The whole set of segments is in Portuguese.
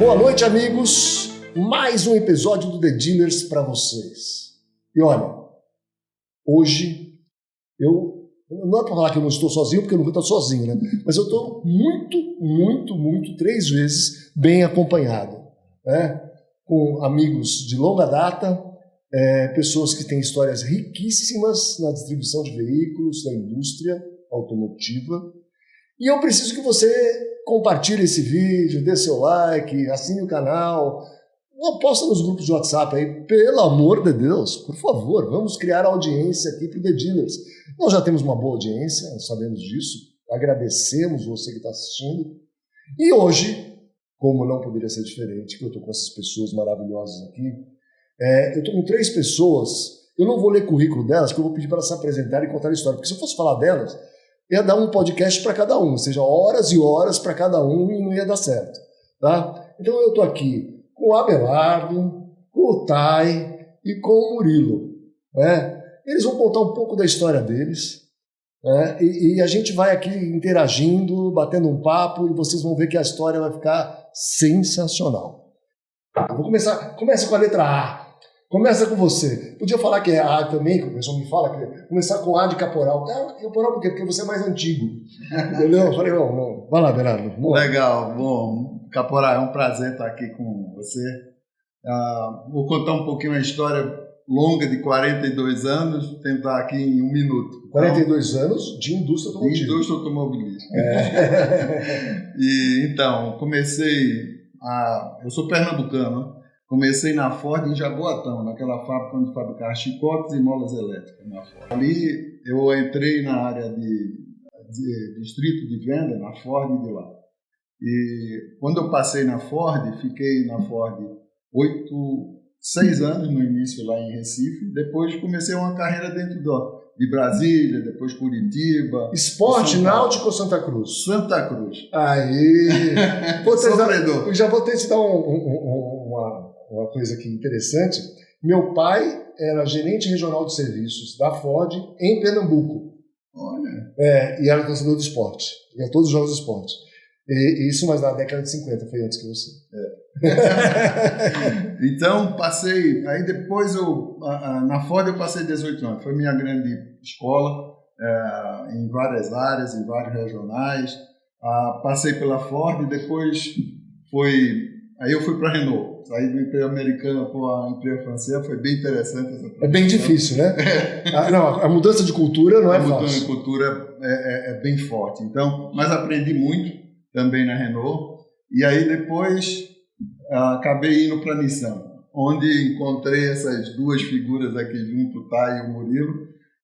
Boa noite, amigos. Mais um episódio do The Dealers para vocês. E olha, hoje não é para falar que eu não estou sozinho, porque eu nunca estou sozinho, né? Mas eu estou muito, 3 vezes bem acompanhado, né? Com amigos de longa data, pessoas que têm histórias riquíssimas na distribuição de veículos, na indústria automotiva. E eu preciso que você compartilhe esse vídeo, dê seu like, assine o canal, posta nos grupos de WhatsApp aí, pelo amor de Deus, por favor, vamos criar audiência aqui para o The Dealers. Nós já temos uma boa audiência, nós sabemos disso, agradecemos você que está assistindo. E hoje, como não poderia ser diferente, que eu estou com essas pessoas maravilhosas aqui, eu estou com 3 pessoas, eu não vou ler o currículo delas, porque eu vou pedir para elas se apresentarem e contar a história, porque se eu fosse falar delas, ia dar um podcast para cada um, ou seja, horas e horas para cada um e não ia dar certo, tá? Então eu estou aqui com o Abelardo, com o Thay e com o Murilo, né? Eles vão contar um pouco da história deles, né? E a gente vai aqui interagindo, batendo um papo e vocês vão ver que a história vai ficar sensacional. Eu vou começa com a letra A. Começa com você. Podia falar que é A também, que o pessoal me fala, que começar com A de Caporal. Caporal por quê? Porque você é mais antigo. Entendeu? Eu falei, não. Vai lá, Bernardo. Legal. Bom, Caporal, é um prazer estar aqui com você. Vou contar um pouquinho a história longa de 42 anos, tentar aqui em 1 minuto. 42 anos de indústria automobilística. De indústria automobilística. E então, eu sou pernambucano. Comecei na Ford em Jaboatão, naquela fábrica onde fabricava chicotes e molas elétricas na Ford. Ali eu entrei na área de distrito de venda, na Ford de lá. E quando eu passei na Ford, fiquei na Ford 6 anos no início lá em Recife. Depois comecei uma carreira dentro de Brasília, depois Curitiba. Esporte náutico ou Santa Cruz? Santa Cruz. Aí! Sofredor. Eu já vou ter que te dar uma coisa aqui interessante. Meu pai era gerente regional de serviços da Ford em Pernambuco. Olha. E era torcedor do esporte. Ia todos os jogos de esporte. E isso, mas na década de 50, foi antes que você. Então, passei. Aí depois, na Ford, eu passei 18 anos. Foi minha grande escola, em várias áreas, em vários regionais. Passei pela Ford, depois aí eu fui para a Renault. Saí do emprego americano para a empresa francesa, foi bem interessante essa transição. É bem difícil, né? A mudança de cultura não é fácil. A mudança de cultura é bem forte. Então, mas aprendi muito também na Renault. E aí depois acabei indo para a Nissan, onde encontrei essas 2 figuras aqui junto, o Thay e o Murilo.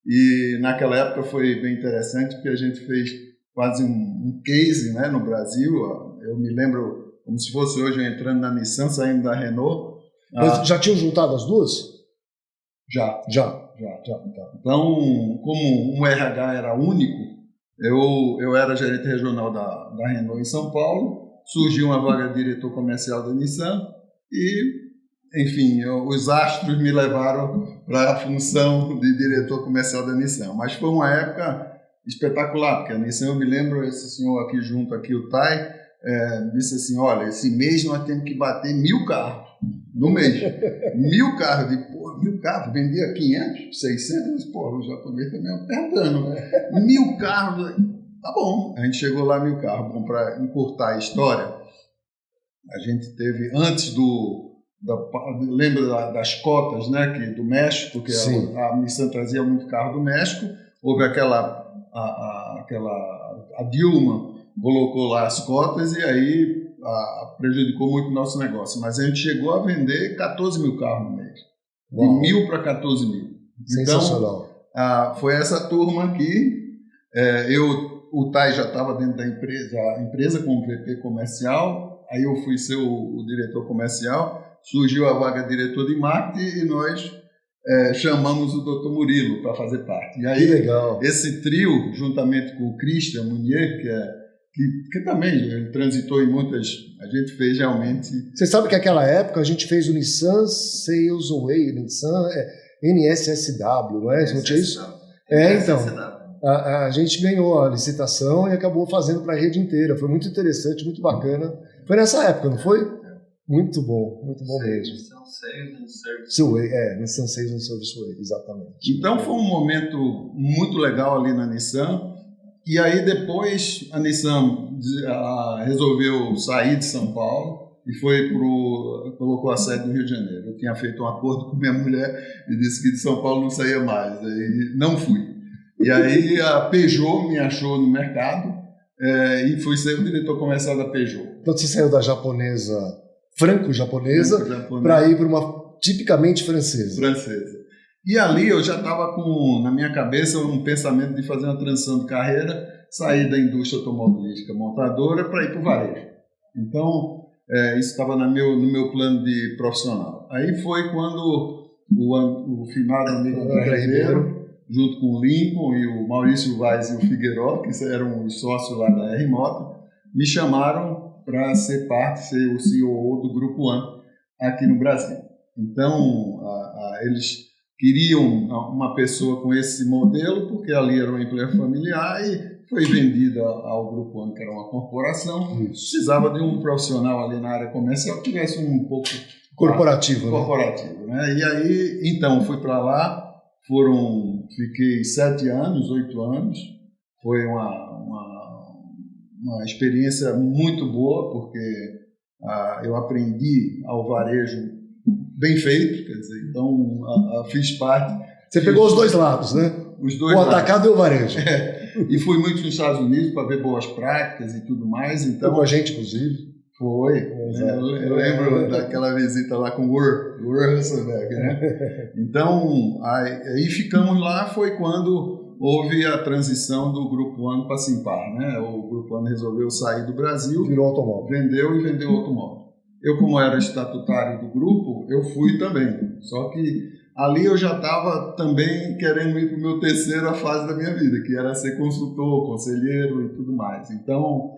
E naquela época foi bem interessante, porque a gente fez quase um case, né, no Brasil. Eu me lembro como se fosse hoje eu entrando na Nissan, saindo da Renault. Mas já tinham juntado as duas? Já. Então, como um RH era único, eu era gerente regional da Renault em São Paulo, surgiu uma vaga de diretor comercial da Nissan e, enfim, os astros me levaram para a função de diretor comercial da Nissan. Mas foi uma época espetacular, porque a Nissan, eu me lembro, esse senhor aqui junto, aqui, o Thay, disse assim, olha, esse mês nós temos que bater 1.000 carros no mês. 1.000 carros. De 1.000 carros, vendia 500, 600, o japonês também perguntando. 1.000 carros, tá bom. A gente chegou lá 1.000 carros. Bom, para encurtar a história, a gente teve, antes lembra das cotas, né, do México, que a Nissan trazia muito carro do México, houve a Dilma colocou lá as cotas e aí prejudicou muito o nosso negócio. Mas a gente chegou a vender 14.000 carros no mês. Uau. De 1.000 para 14.000. Sensacional. Então, foi essa turma aqui. O Thay já estava dentro da empresa, a empresa como VP comercial. Aí eu fui ser o diretor comercial. Surgiu a vaga de diretor de marketing e nós chamamos o Dr. Murilo para fazer parte. E aí, que legal. Esse trio, juntamente com o Christian Munier, que também ele transitou em muitas... A gente fez realmente... Você sabe que naquela época a gente fez o Nissan Sales Away, Nissan NSSW, não é? Não tinha isso? Então. A gente ganhou a licitação e acabou fazendo para a rede inteira. Foi muito interessante, muito bacana. Foi nessa época, não foi? Muito bom mesmo. Nissan Sales and Service. Nissan Sales and Service Way, exatamente. Então foi um momento muito legal ali na Nissan. E aí depois a Nissan resolveu sair de São Paulo e colocou a sede no Rio de Janeiro. Eu tinha feito um acordo com minha mulher e disse que de São Paulo não saía mais. Aí não fui. E aí a Peugeot me achou no mercado e fui ser o diretor comercial da Peugeot. Então você saiu da japonesa, franco-japonesa, para ir para uma tipicamente francesa. E ali eu já estava na minha cabeça um pensamento de fazer uma transição de carreira, sair da indústria automobilística montadora para ir para o varejo. Então, isso estava no meu plano de profissional. Aí foi quando o finado amigo André Ribeiro, junto com o Lincoln e o Maurício Vaz e o Figueiró, que eram os sócios lá da R-Moto, me chamaram para ser o CEO do Grupo One aqui no Brasil. Então, eles queriam uma pessoa com esse modelo, porque ali era uma empresa familiar e foi vendida ao Grupo One, que era uma corporação. Precisava de um profissional ali na área comercial que tivesse um pouco corporativo, né? E aí, então, fui para lá, fiquei 8 anos, foi uma experiência muito boa, porque eu aprendi ao varejo bem feito, quer dizer, então fiz parte. Você pegou os dois lados, né? Os dois o atacado e o varejo. E fui muito nos Estados Unidos para ver boas práticas e tudo mais. Então, com a gente, inclusive. Foi. Eu lembro daquela visita lá com o Ur Hasselberg, né? Então, aí ficamos lá, foi quando houve a transição do Grupo One para a Simpar, né? O Grupo One resolveu sair do Brasil. Virou automóvel. Vendeu automóvel. Eu, como era estatutário do grupo, eu fui também. Só que ali eu já estava também querendo ir para o meu terceira fase da minha vida, que era ser consultor, conselheiro e tudo mais. Então,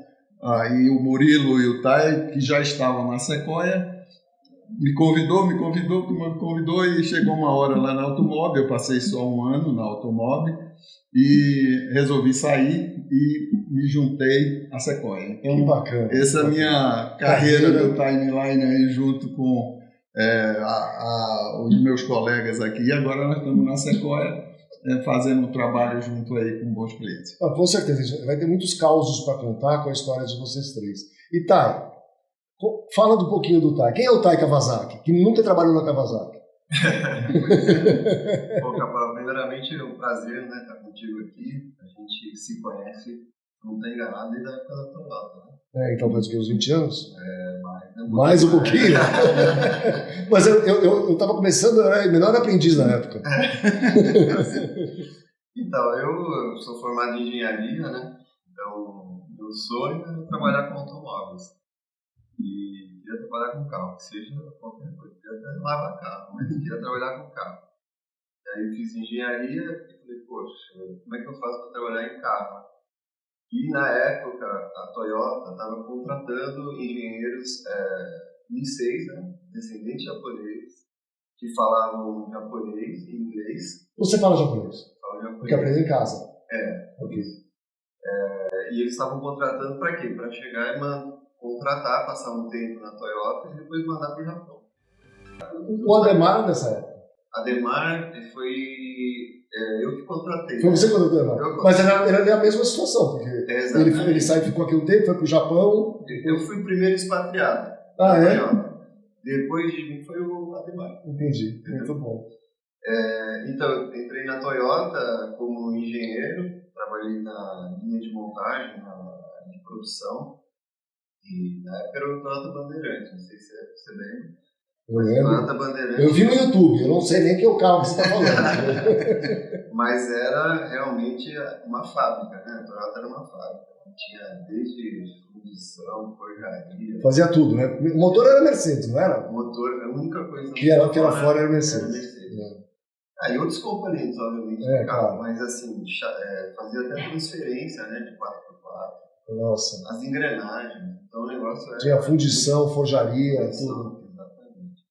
aí o Murilo e o Tai, que já estavam na Sequoia, me convidou e chegou uma hora lá na Automóvel. Eu passei só 1 ano na Automóvel e resolvi sair e me juntei à Sequoia. Então, que bacana. Essa é a minha carreira, meu timeline aí junto com os meus colegas aqui. E agora nós estamos na Sequoia fazendo um trabalho junto aí com bons clientes. Com certeza, vai ter muitos causos para contar com a história de vocês três. E Tai, fala um pouquinho do Tai. Quem é o Tai Kawasaki, que nunca trabalhou na Kawasaki? Bom, Capão, primeiramente é um prazer, né, estar contigo aqui. A gente se conhece, não está enganado, desde a época da Toyota, né? Então faz o quê, uns 20 anos? Mais um pouquinho? Mas eu estava começando, eu era menor aprendiz na época. Então, eu sou formado em engenharia, né? Então, meu sonho é trabalhar com automóveis. E queria trabalhar com carro, que seja qualquer coisa. Queria até lavar carro, mas queria trabalhar com carro. E aí fiz engenharia e falei, poxa, como é que eu faço para trabalhar em carro? E na época, a Toyota estava contratando engenheiros Nisseis, né? Descendentes japoneses, que falavam japonês e inglês. Você fala japonês? Falo japonês. Porque aprendeu em casa? Ok. E eles estavam contratando para quê? Para chegar e contratar, passar um tempo na Toyota e depois mandar para o Japão. O Ademar nessa época? Ademar foi eu que contratei. Foi você que contratou o Ademar? Mas era a mesma situação, porque ele saiu, ficou aqui um tempo, foi para o Japão. Eu fui o primeiro expatriado. Depois de mim foi o Ademar. Entendi, muito bom. Então, eu entrei na Toyota como engenheiro, trabalhei na linha de montagem, na linha de produção. E na época era o Toyota Bandeirante, não sei se você lembra. Eu lembro. Bandeirante. Eu vi no YouTube, eu não sei nem que é o carro que você está falando. Mas era realmente uma fábrica, né? A Toyota era uma fábrica. Tinha desde fundição, forjaria. Fazia tudo, né? O motor era Mercedes, não era? O motor, a única coisa que era fora era Mercedes. E outros componentes, obviamente, do carro, claro. Mas assim, fazia até transferência, né? De 4x4. Nossa. As engrenagens. Então o negócio era. Tinha fundição, forjaria, tudo. Exatamente.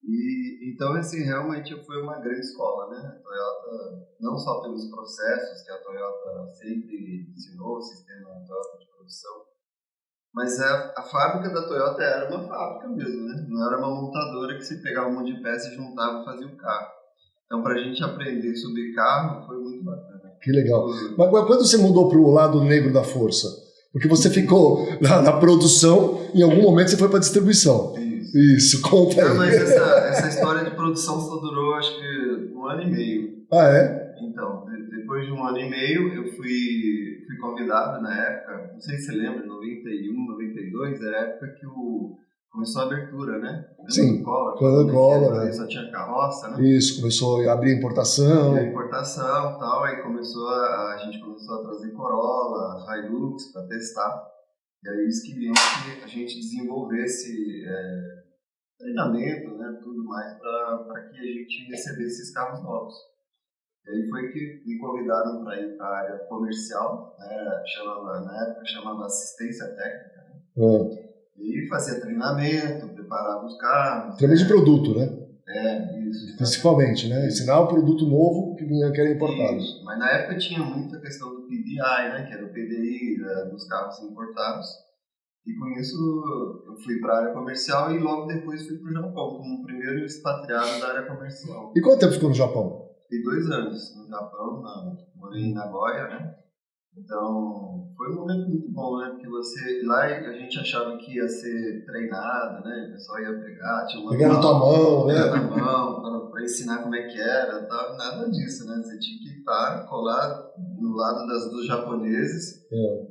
E então, assim, realmente foi uma grande escola, né? A Toyota, não só pelos processos que a Toyota sempre ensinou, o sistema Toyota de produção, Mas a fábrica da Toyota era uma fábrica mesmo, né? Não era uma montadora que se pegava um monte de peça e juntava e fazia o carro. Então, para a gente aprender sobre carro, foi muito bacana. Que legal. Mas quando você mudou para o lado negro da força? Porque você ficou na produção, em algum momento você foi para a distribuição. Isso, conta aí. Não, mas essa história de produção só durou, acho que 1 ano e meio. Ah, é? Então, depois de 1 ano e meio, eu fui convidado na época, não sei se você lembra, 91, 92, era a época que começou a abertura, né? Sim, Collor, né? Só tinha carroça, né? Isso, começou a abrir importação. Importação e tal, aí a gente começou a trazer Corolla, Hilux para testar. E aí eles queriam que a gente desenvolvesse treinamento, né, tudo mais, para que a gente recebesse esses carros novos. E aí foi que me convidaram para ir para a área comercial, né, na época chamava assistência técnica, né? E fazia treinamento, preparava os carros. Treinamento de produto, né? Isso. Principalmente, né? Ensinar o produto novo que era importado. Isso. Mas na época tinha muita questão do PDI, né, que era o PDI dos carros importados. E com isso eu fui para a área comercial e logo depois fui para o Japão, como o primeiro expatriado da área comercial. E quanto tempo ficou no Japão? Fiquei 2 anos no Japão, morei em Nagoya, né? Então foi um momento muito bom, né? Porque lá a gente achava que ia ser treinado, né? O pessoal ia pegar na tua mão, né? Pegar na mão para ensinar como é que era, tal. Nada disso, né? Você tinha que estar colado no lado dos japoneses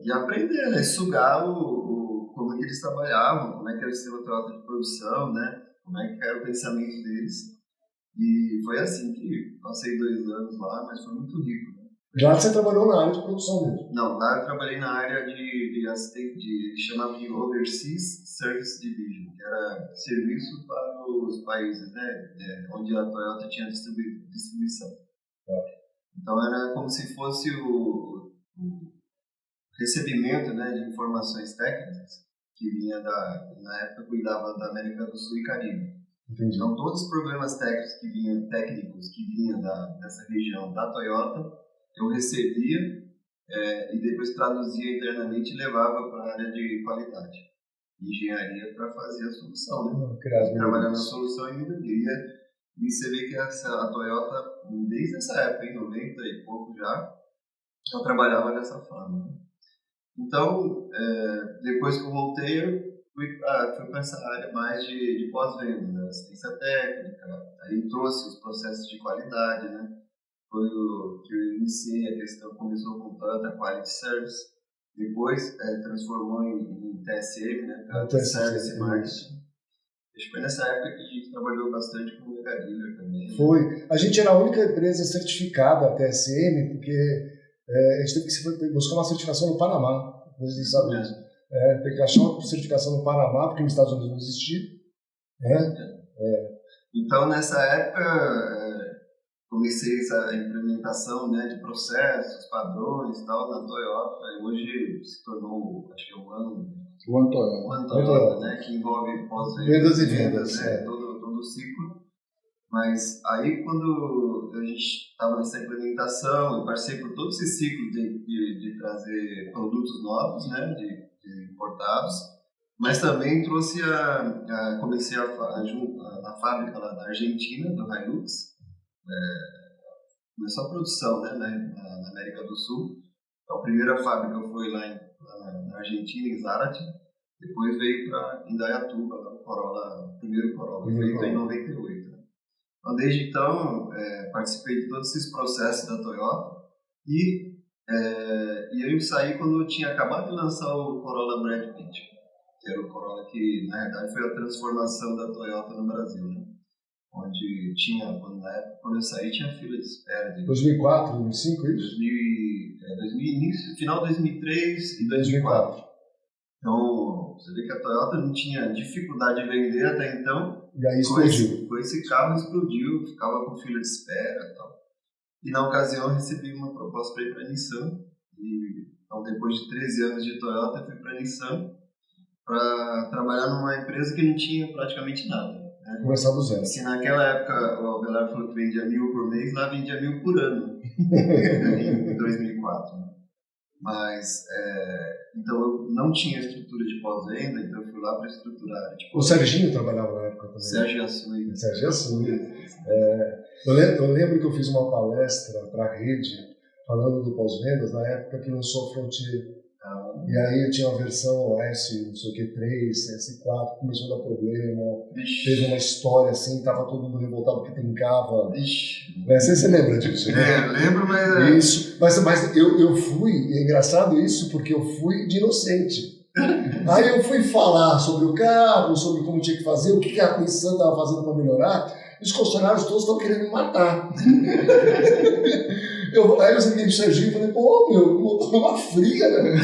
e aprender, né? Sugar como que eles trabalhavam, como é que era o sistema Toyota de produção, né? Como é que era o pensamento deles. E foi assim que passei 2 anos lá, mas foi muito rico. Né? Já você trabalhou na área de produção mesmo? Não, lá eu trabalhei na área de assistente, chamava de Overseas Service Division, que era serviço para os países, né? Onde a Toyota tinha distribuição. Então era como se fosse o recebimento, né, de informações técnicas que vinha na época cuidava da América do Sul e Caribe. Entendi. Então todos os problemas técnicos que vinham dessa região da Toyota, eu recebia e depois traduzia internamente e levava para a área de qualidade, engenharia, para fazer a solução, né? Trabalhar na solução e melhoria. E você vê que a Toyota, desde essa época, em 90 e pouco já, eu trabalhava dessa forma, né? Então, depois que eu voltei, eu fui para essa área mais de pós-venda, né? Assistência técnica, aí trouxe os processos de qualidade, né? Foi o que eu iniciei a questão, começou com Toyota Quality Service, depois transformou em TSM, né? Toyota Service Marketing. Acho que foi nessa época que a gente trabalhou bastante com o Mega Dealer também. Foi. A gente era a única empresa certificada TSM, porque a gente teve que buscar uma certificação no Panamá, nos Estados Unidos. Tem que achar uma certificação no Panamá, porque nos Estados Unidos não existia. Então, nessa época, comecei essa implementação, né, de processos, padrões e tal, na Toyota. E hoje se tornou, acho que é o One Toyota, né, que envolve pós-vendas e vendas, né, todo o ciclo. Mas aí, quando a gente estava nessa implementação, eu passei por todo esse ciclo de trazer produtos novos, né, de importados, mas também trouxe comecei a fábrica lá da Argentina, do Hilux, começou a produção, né, na América do Sul. Então, a primeira fábrica foi lá na Argentina, em Zárate, depois veio para Indaiatuba, o primeiro Corolla, feito em 98. Então, desde então, participei de todos esses processos da Toyota e eu saí quando eu tinha acabado de lançar o Corolla Brad Pitt, que era o Corolla que, na verdade, foi a transformação da Toyota no Brasil, né? Onde tinha, na época, quando eu saí, tinha fila de espera. 2004, 2005, isso? Final de 2003 e 2004. Então, você vê que a Toyota não tinha dificuldade de vender até então. E aí explodiu. Com esse carro explodiu, ficava com fila de espera e tal. E na ocasião eu recebi uma proposta para ir para a Nissan. Então, depois de 13 anos de Toyota, eu fui para a Nissan para trabalhar numa empresa que não tinha praticamente nada. Né? Começar do zero. Se naquela época o Abelardo falou que vendia 1.000 por mês, lá vendia 1.000 por ano, em 2004. Né? Mas, então eu não tinha estrutura de pós-venda, então eu fui lá para estruturar. Tipo, O Serginho trabalhava na época também. Sérgio Assui. Sérgio Assui. Eu lembro que eu fiz uma palestra para a rede falando do pós-vendas na época que lançou a Frontier. E aí eu tinha uma versão S, não sei o que, 3, S4, começou a dar problema. Teve uma história assim, tava todo mundo revoltado porque trincava. Você lembra disso? Né? Lembro, mas... Isso. Mas eu fui, é engraçado isso, porque eu fui de inocente. Aí eu fui falar sobre o carro, sobre como tinha que fazer, o que a Nissan estava fazendo para melhorar, e os funcionários todos estão querendo me matar. Aí eu liguei pro Serginho e falei, pô, meu, uma fria, né?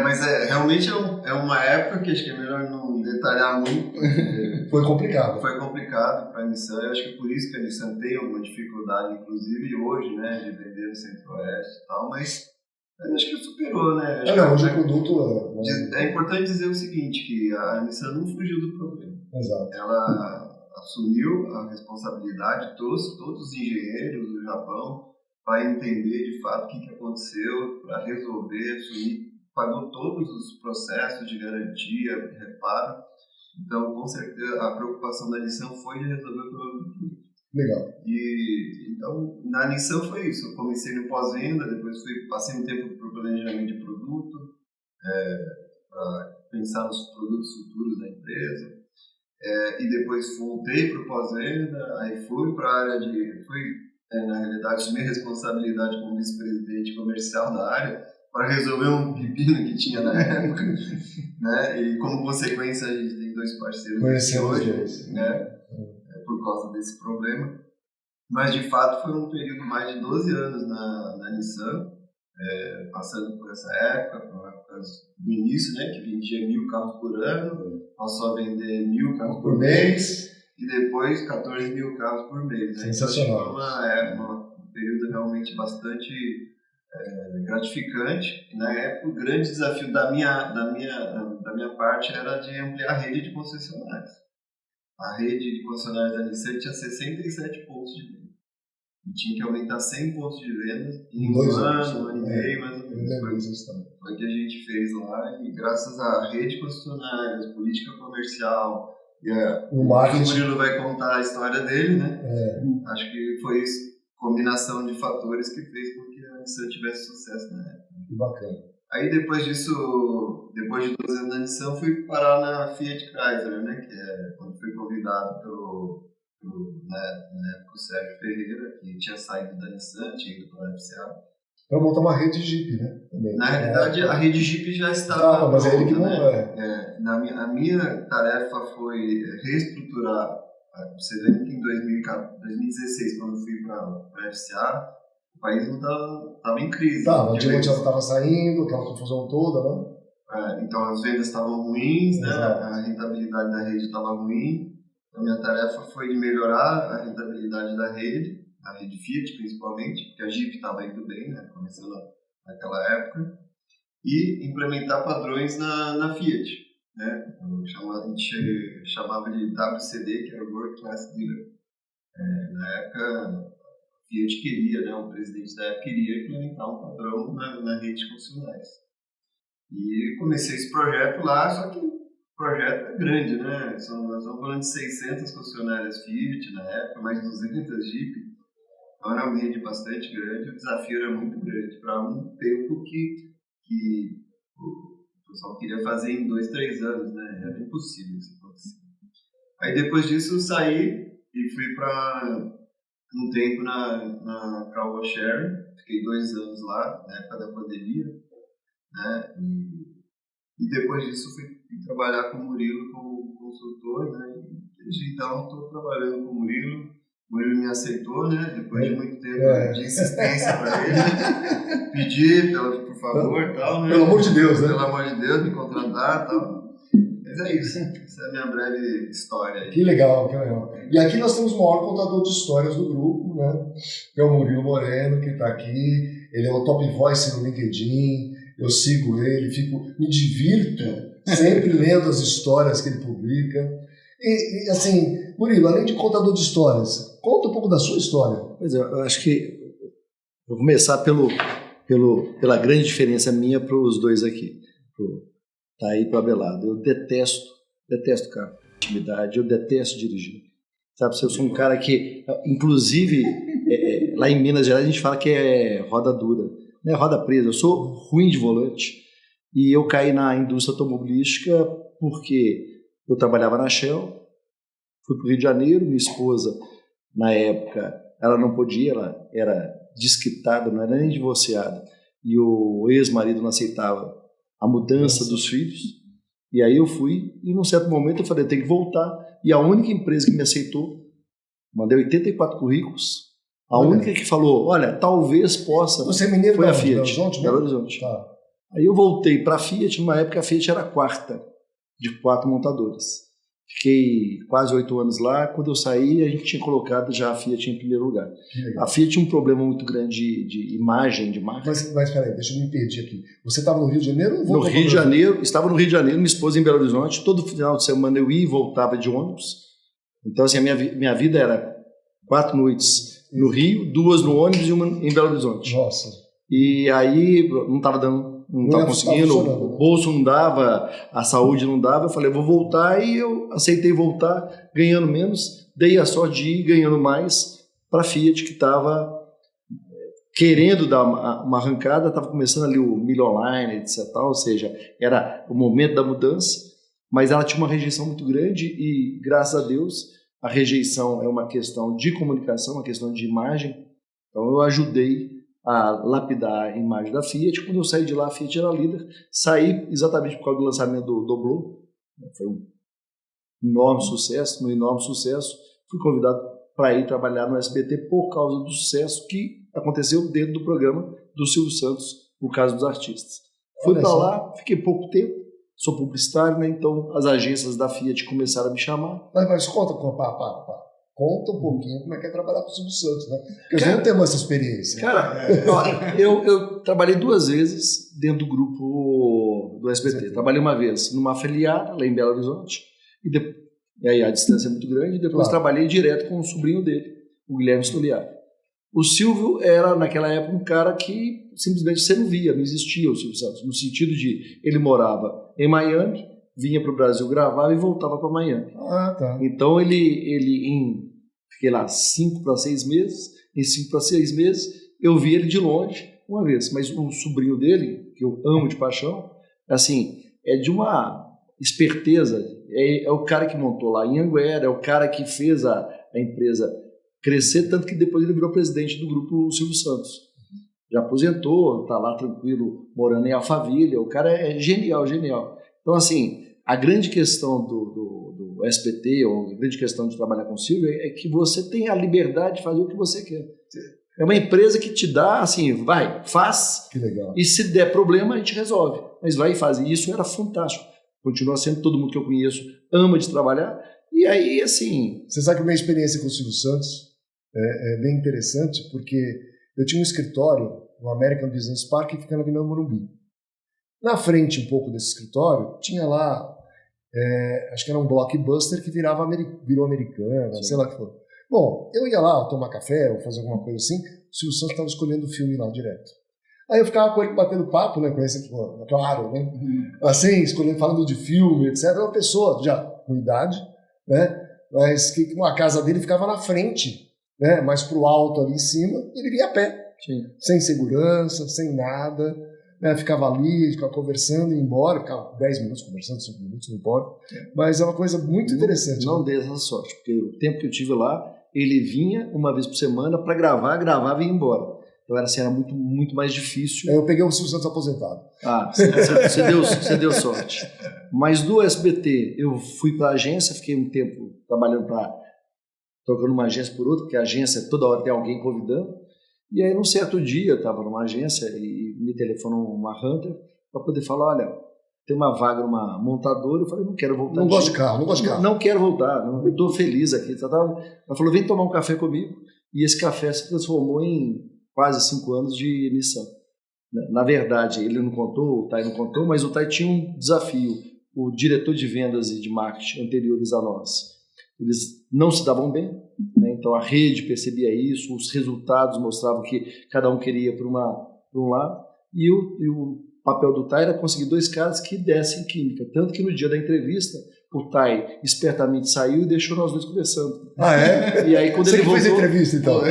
Mas realmente é uma época que acho que é melhor não detalhar muito. Foi complicado. Foi complicado para a Nissan. Eu acho que por isso que a Nissan tem alguma dificuldade, inclusive hoje, né, de vender no Centro-Oeste e tal, mas acho que superou, né? Hoje o produto... É importante dizer o seguinte, que a Nissan não fugiu do problema. Exato. Ela assumiu a responsabilidade, trouxe todos os engenheiros do Japão para entender de fato o que aconteceu, para resolver, assumir, pagou todos os processos de garantia, reparo. Então, com certeza, a preocupação da Nissan foi de resolver o problema do cliente. Legal. E então, na Nissan foi isso. Eu comecei no pós-venda, depois passei um tempo para o planejamento de produto, para pensar nos produtos futuros da empresa. E depois voltei para o pós-venda, aí fui para a área de... na realidade, assumi responsabilidade como vice-presidente comercial da área para resolver um pepino que tinha na época, né? E como consequência a gente tem 2 parceiros hoje, né? Por causa desse problema. Mas de fato foi um período mais de 12 anos na Nissan, passando por essa época, por épocas do início, né? Que vendia 1.000 carros por ano, passou a vender 1.000 carros por mês e depois 14.000 carros por mês. Né? Sensacional. Então, um período realmente bastante gratificante. E na época o grande desafio da minha parte era de ampliar a rede de concessionários. A rede de concessionários da Nissan tinha 67 pontos de venda. E tinha que aumentar 100 pontos de venda em um ano e meio, mais ou menos. Foi o que a gente fez lá. E graças à rede de concessionários, política comercial, o marketing. O Murilo vai contar a história dele, né? Acho que foi isso, combinação de fatores que fez com que a Nissan tivesse sucesso na época. Que bacana. Aí depois disso, depois de 12 anos na Nissan, fui parar na Fiat Chrysler, né? Que quando fui convidado pelo Sérgio Ferreira, que tinha saído da Nissan, tinha ido para a FCA. Para montar uma rede Jeep, né? Também. Na realidade, a rede Jeep já estava mas pronta, ele que não a minha tarefa foi reestruturar. Você lembra que em 2016, quando eu fui para a FCA, o país não estava em crise. A Dilma estava saindo, aquela confusão toda, né? Então as vendas estavam ruins, né? A rentabilidade da rede estava ruim. A minha tarefa foi de melhorar a rentabilidade da rede, a rede Fiat principalmente, porque a Jeep estava indo bem, né? Começando naquela época, e implementar padrões na Fiat, né? A gente chamava de WCD, que era World Class Dealer. Na época, a Fiat queria, né? O presidente da época queria implementar um padrão na rede de concessionários. E comecei esse projeto lá, só que o projeto é grande, né? Nós estamos falando de 600 concessionárias Fiat na época, mais 200 Jeep. Então era uma rede bastante grande, o desafio era muito grande para um tempo que o pessoal queria fazer em 2, 3 anos, né? Era impossível isso acontecer. Aí depois disso eu saí e fui para um tempo na Carl Share, fiquei 2 anos lá, na época da pandemia, né? E depois disso fui trabalhar com o Murilo como consultor, né? E desde então estou trabalhando com o Murilo. O Murilo me aceitou, né? Depois de muito tempo de insistência para ele, pedir, por favor, tal, né? Pelo amor de Deus, né? Pelo amor de Deus, me contratar, tal. Mas é isso. Essa é a minha breve história aí. Que legal, que legal. E aqui nós temos o maior contador de histórias do grupo, né? Que é o Murilo Moreno, que está aqui. Ele é o top voice no LinkedIn. Eu sigo ele, me divirto sempre lendo as histórias que ele publica. E assim, Murilo, além de contador de histórias, conta um pouco da sua história. Pois é, eu acho que vou começar pelo pela grande diferença minha para os dois aqui, pro Thaí e pro Abelardo. Eu detesto carro, intimidade, eu detesto dirigir. Sabe, eu sou um cara que, inclusive, lá em Minas Gerais a gente fala que é roda dura, não é roda presa. Eu sou ruim de volante e eu caí na indústria automobilística porque eu trabalhava na Shell, fui para o Rio de Janeiro, minha esposa, na época, ela não podia, ela era desquitada, não era nem divorciada, e o ex-marido não aceitava a mudança dos filhos, e aí eu fui, e num certo momento eu falei, eu tenho que voltar, e a única empresa que me aceitou, mandei 84 currículos, a única que falou, olha, talvez possa, você é mineiro, foi a Belo Fiat, Horizonte, Belo Horizonte. Tá. Aí eu voltei para a Fiat, numa época a Fiat era a quarta de 4 montadoras. Fiquei quase 8 anos lá. Quando eu saí, a gente tinha colocado já a Fiat em primeiro lugar. A Fiat tinha um problema muito grande de imagem, de marca. Mas peraí, deixa eu me perder aqui. Você estava no Rio de Janeiro? No Rio de Janeiro, estava no Rio de Janeiro, minha esposa em Belo Horizonte. Todo final de semana eu ia e voltava de ônibus. Então, assim, a minha vida era 4 noites no Rio, 2 no ônibus e 1 em Belo Horizonte. Nossa. E aí não estava dando. Não estava conseguindo, o bolso não dava, a saúde não dava. Eu falei, eu vou voltar, e eu aceitei voltar ganhando menos. Dei a sorte de ir ganhando mais para a Fiat, que estava querendo dar uma arrancada, estava começando ali o Milho Online, etc. Ou seja, era o momento da mudança, mas ela tinha uma rejeição muito grande e, graças a Deus, a rejeição é uma questão de comunicação, uma questão de imagem. Então eu ajudei a lapidar a imagem da Fiat. Quando eu saí de lá, a Fiat era líder. Saí exatamente por causa do lançamento do Doblô. Foi um enorme sucesso, Fui convidado para ir trabalhar no SBT por causa do sucesso que aconteceu dentro do programa do Silvio Santos, no caso dos artistas. Fui para lá, fiquei pouco tempo, sou publicitário, né? Então as agências da Fiat começaram a me chamar. Mas conta, conta um pouquinho como é que é trabalhar com o Silvio Santos, né? Porque eu não tenho essa experiência. Cara, olha, eu trabalhei 2 vezes dentro do grupo do SBT. Trabalhei uma vez numa afiliada, lá em Belo Horizonte, e aí a distância é muito grande, e depois trabalhei direto com o sobrinho dele, o Guilherme Stoliar. O Silvio era, naquela época, um cara que simplesmente você não via, não existia o Silvio Santos, no sentido de ele morava em Miami, vinha para o Brasil, gravava e voltava para Miami. Ah, tá. Então fiquei lá 5 para 6 meses, em 5 para 6 meses eu vi ele de longe uma vez, mas o sobrinho dele, que eu amo de paixão, assim, é de uma esperteza, é o cara que montou lá em Anguera, é o cara que fez a empresa crescer, tanto que depois ele virou presidente do grupo Silvio Santos. Já aposentou, está lá tranquilo, morando em Alphaville, o cara é genial. Então, assim, a grande questão do SBT, ou a grande questão de trabalhar com o Silvio, é que você tem a liberdade de fazer o que você quer. É uma empresa que te dá, assim, vai, faz, que legal. E se der problema, a gente resolve. Mas vai e faz. E isso era fantástico. Continua sendo, todo mundo que eu conheço ama de trabalhar. E aí, assim... Você sabe que a minha experiência com o Silvio Santos é bem interessante, porque eu tinha um escritório no American Business Park que fica na Avenida Morumbi. Na frente um pouco desse escritório, tinha lá, acho que era um Blockbuster que virou Americana, sei lá o que foi. Bom, eu ia lá tomar café ou fazer alguma coisa assim, o Silvio Santos estava escolhendo o filme lá direto. Aí eu ficava com ele batendo papo, né, com esse, claro, né, assim, escolhendo, falando de filme, etc. Era uma pessoa já com idade, né, mas que a casa dele ficava na frente, né, mais pro alto ali em cima, e ele vinha a pé, sem segurança, sem nada, né, ficava ali, ficava conversando e ia embora, ficava 10 minutos conversando, 5 minutos, não importa, mas é uma coisa muito interessante. Não dei essa sorte, porque o tempo que eu tive lá, ele vinha uma vez por semana para gravava e ia embora. Então era muito, muito mais difícil. Eu peguei o Silvio Santos aposentado. Você deu sorte. Mas do SBT, eu fui para a agência, fiquei um tempo trabalhando trocando uma agência por outra, porque a agência toda hora tem alguém convidando. E aí, num certo dia, eu estava numa agência e me telefonou uma hunter para poder falar, olha, tem uma vaga numa montadora. Eu falei, não quero voltar. Não gosto de carro. Não quero voltar, eu estou feliz aqui. Ela falou, vem tomar um café comigo. E esse café se transformou em quase 5 anos de Nissan. Na verdade, ele não contou, o Thay não contou, mas o Thay tinha um desafio. O diretor de vendas e de marketing anteriores a nós, eles não se davam bem, né? Então a rede percebia isso, os resultados mostravam que cada um queria para uma de um lado, e o papel do Tai era conseguir 2 caras que dessem química. Tanto que no dia da entrevista, o Tai espertamente saiu e deixou nós 2 conversando. Ah, é? E aí, quando Você ele que voltou, fez a entrevista, então.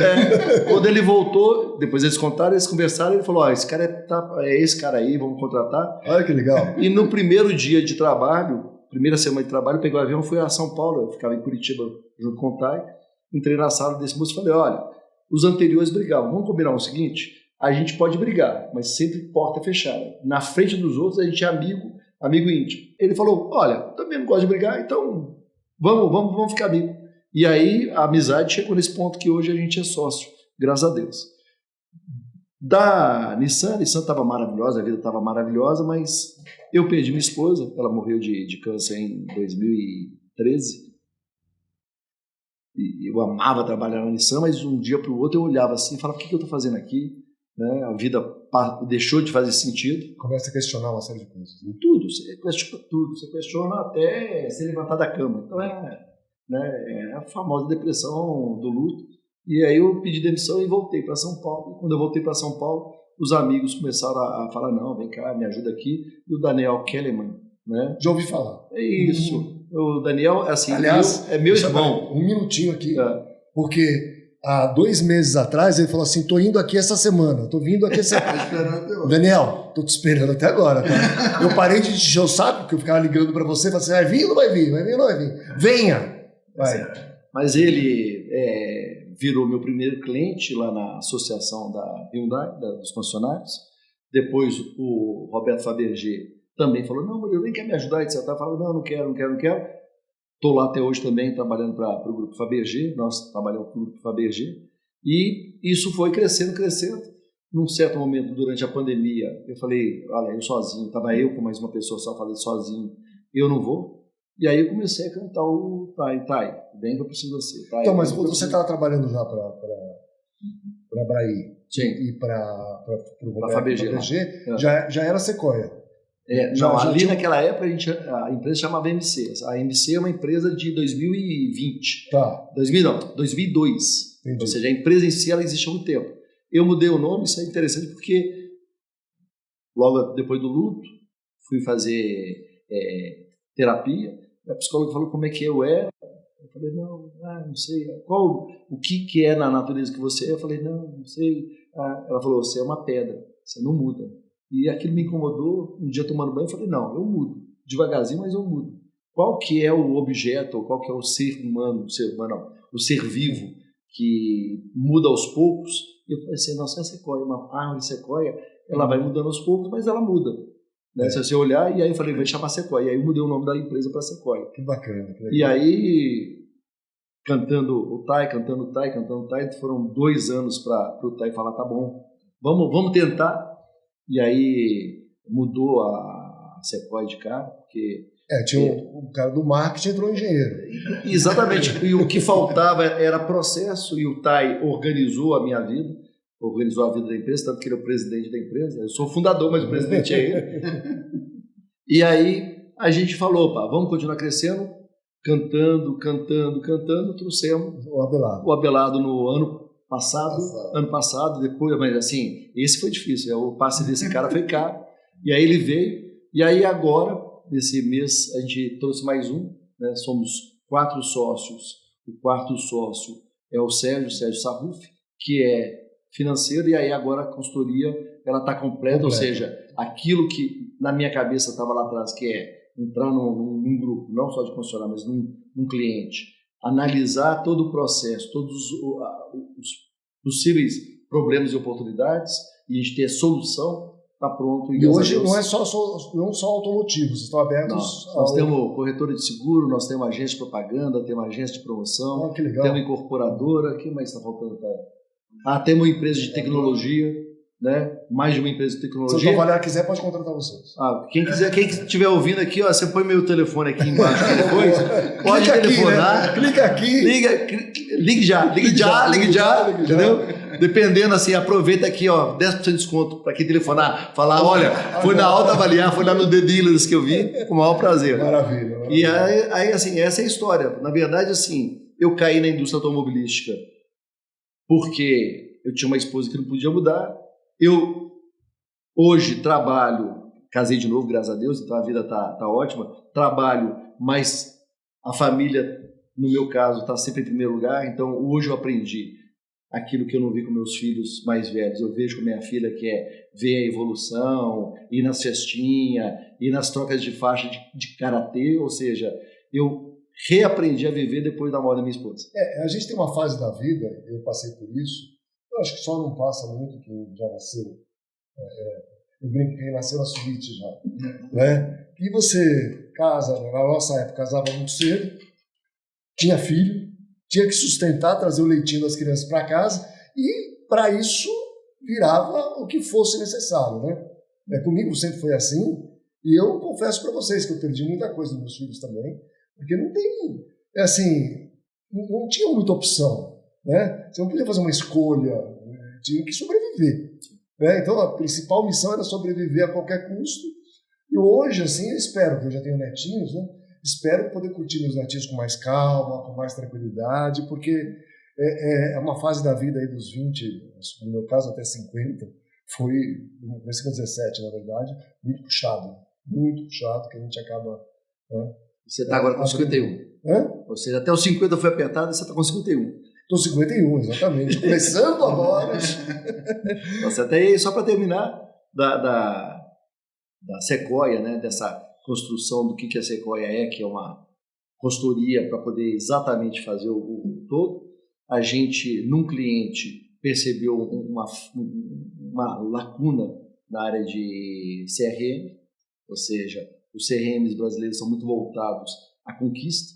quando ele voltou, depois eles contaram, eles conversaram, ele falou, esse cara é esse cara aí, vamos contratar. Olha que legal. E no primeiro dia de trabalho, primeira semana de trabalho, eu peguei o avião e fui a São Paulo, eu ficava em Curitiba junto com o Tai, entrei na sala desse moço e falei, olha, os anteriores brigavam, vamos combinar o seguinte, a gente pode brigar, mas sempre porta fechada. Na frente dos outros a gente é amigo íntimo. Ele falou, olha, eu também não gosto de brigar, então vamos ficar amigo. E aí a amizade chegou nesse ponto que hoje a gente é sócio, graças a Deus. Da Nissan, a Nissan estava maravilhosa, a vida estava maravilhosa, mas eu perdi minha esposa, ela morreu de câncer em 2013. E eu amava trabalhar na Nissan, mas um dia para o outro eu olhava assim e falava, o que eu estou fazendo aqui? Né? A vida deixou de fazer sentido. Começa a questionar uma série de coisas. Né? Tudo, você questiona até se levantar da cama. Então é a famosa depressão do luto. E aí eu pedi demissão e voltei para São Paulo. E quando eu voltei para São Paulo, os amigos começaram a falar, não, vem cá, me ajuda aqui. E o Daniel Kellerman, né? Já ouvi falar. É isso. O Daniel, assim, aliás, é meu irmão. Um minutinho aqui, porque há 2 meses atrás ele falou assim, tô indo aqui essa semana, tô vindo aqui essa semana. Daniel, tô te esperando até agora, tá? Eu parei de te encher o saco, porque eu ficava ligando para você, falei assim, vai vir ou não vai vir? Vai vir ou não vai vir? Venha! Vai. Mas ele virou meu primeiro cliente lá na associação da Hyundai, dos concessionários. Depois o Roberto Fabergé também falou, não, mas eu nem quero me ajudar, etc. Eu falei, não quero. Estou lá até hoje também trabalhando para o Grupo Fabergé, nós trabalhamos para o Grupo Fabergé, e isso foi crescendo. Num certo momento, durante a pandemia, eu falei, olha, eu sozinho, estava eu com mais uma pessoa só, falei, sozinho, eu não vou. E aí eu comecei a cantar o Tai, bem que eu preciso de você. Tai, então, mas você estava trabalhando já para Braí. Sim. E para o Fabergé, já era Sequoia. Ali naquela época a empresa chamava MC. A MC é uma empresa de 2020. Tá. 2002. Entendi. Ou seja, a empresa em si ela existe há muito tempo. Eu mudei o nome, isso é interessante porque logo depois do luto fui fazer terapia. A psicóloga falou como é que eu era. Eu falei, não sei. O que é na natureza que você é? Eu falei, não sei. Ela falou, você é uma pedra, você não muda. E aquilo me incomodou. Um dia tomando banho, eu falei, não, eu mudo. Devagarzinho, mas eu mudo. Qual que é o objeto, ou qual que é o ser humano, o ser vivo que muda aos poucos? E eu pensei, nossa, é sequoia, uma árvore sequoia, ela vai mudando aos poucos, mas ela muda. Né? Se você olhar, e aí eu falei, vai chamar Sequoia. E aí eu mudei o nome da empresa para Sequoia. Que bacana. E aí, cantando o Tai, foram 2 anos para o Tai falar, tá bom, vamos tentar. E aí mudou a Sequoia de cara, porque... tinha o cara do marketing entrou engenheiro. Exatamente. E o que faltava era processo, e o Tai organizou a minha vida, organizou a vida da empresa, tanto que ele é o presidente da empresa. Eu sou o fundador, mas o presidente é ele. E aí a gente falou, vamos continuar crescendo, cantando. Trouxemos o Abelardo no ano passado, depois, mas assim, esse foi difícil, o passe desse cara foi caro, e aí ele veio, e aí agora, nesse mês, a gente trouxe mais um, né? Somos 4 sócios, o 4º sócio é o Sérgio Sarruf, que é financeiro, e aí agora a consultoria, ela está completa, ou seja, aquilo que na minha cabeça estava lá atrás, que é entrar num grupo, não só de concessionário, mas num cliente, analisar todo o processo, todos os possíveis problemas e oportunidades, e a gente ter solução, está pronto. E hoje não é só automotivo, vocês estão abertos... Nós temos corretora de seguro, nós temos agência de propaganda, temos agência de promoção, que legal. Temos incorporadora, o que mais está faltando? Temos uma empresa de tecnologia, né? Mais de uma empresa de tecnologia. Se o Valéria quiser, pode contratar vocês. Quem estiver ouvindo aqui, você põe meu telefone aqui embaixo depois, pode telefonar. Aqui, né? Clica aqui. Ligue já, entendeu? Dependendo, assim, aproveita aqui, 10% de desconto para quem telefonar, falar, olha, fui na Auto Avaliar, fui lá no The Dealers que eu vi, com o maior prazer. Maravilha. E aí, assim, essa é a história. Na verdade, assim, eu caí na indústria automobilística porque eu tinha uma esposa que não podia mudar, eu Hoje trabalho, casei de novo, graças a Deus, então a vida tá ótima. Trabalho, mas a família, no meu caso, está sempre em primeiro lugar. Então hoje eu aprendi aquilo que eu não vi com meus filhos mais velhos. Eu vejo com minha filha, que é ver a evolução, ir nas festinhas, ir nas trocas de faixa de karatê, ou seja, eu reaprendi a viver depois da morte da minha esposa. A gente tem uma fase da vida, eu passei por isso, eu acho que só não passa muito quem já nasceu. Eu brinco que quem nasceu na suíte já. Né? E você casa, na nossa época, casava muito cedo, tinha filho, tinha que sustentar, trazer o leitinho das crianças para casa, e para isso virava o que fosse necessário. Né? Comigo sempre foi assim, e eu confesso para vocês que eu perdi muita coisa dos meus filhos também, porque não tem, não tinha muita opção. Né? Você não podia fazer uma escolha, tinha que sobreviver. Né? Então a principal missão era sobreviver a qualquer custo, e hoje, assim, eu espero, que eu já tenho netinhos, né? Espero poder curtir meus netinhos com mais calma, com mais tranquilidade, porque é uma fase da vida aí dos 20, no meu caso até 50, foi, comecei com 17, na verdade, muito puxado, que a gente acaba... Né? Você está agora com 51. Ou seja, até os 50 foi apertado e você está com 51. Estou 51, exatamente. Começando agora. Você até aí, só para terminar, da Sequoia, né? Dessa construção do que a Sequoia que é uma consultoria para poder exatamente fazer o todo. A gente, num cliente, percebeu uma lacuna na área de CRM, ou seja, os CRMs brasileiros são muito voltados à conquista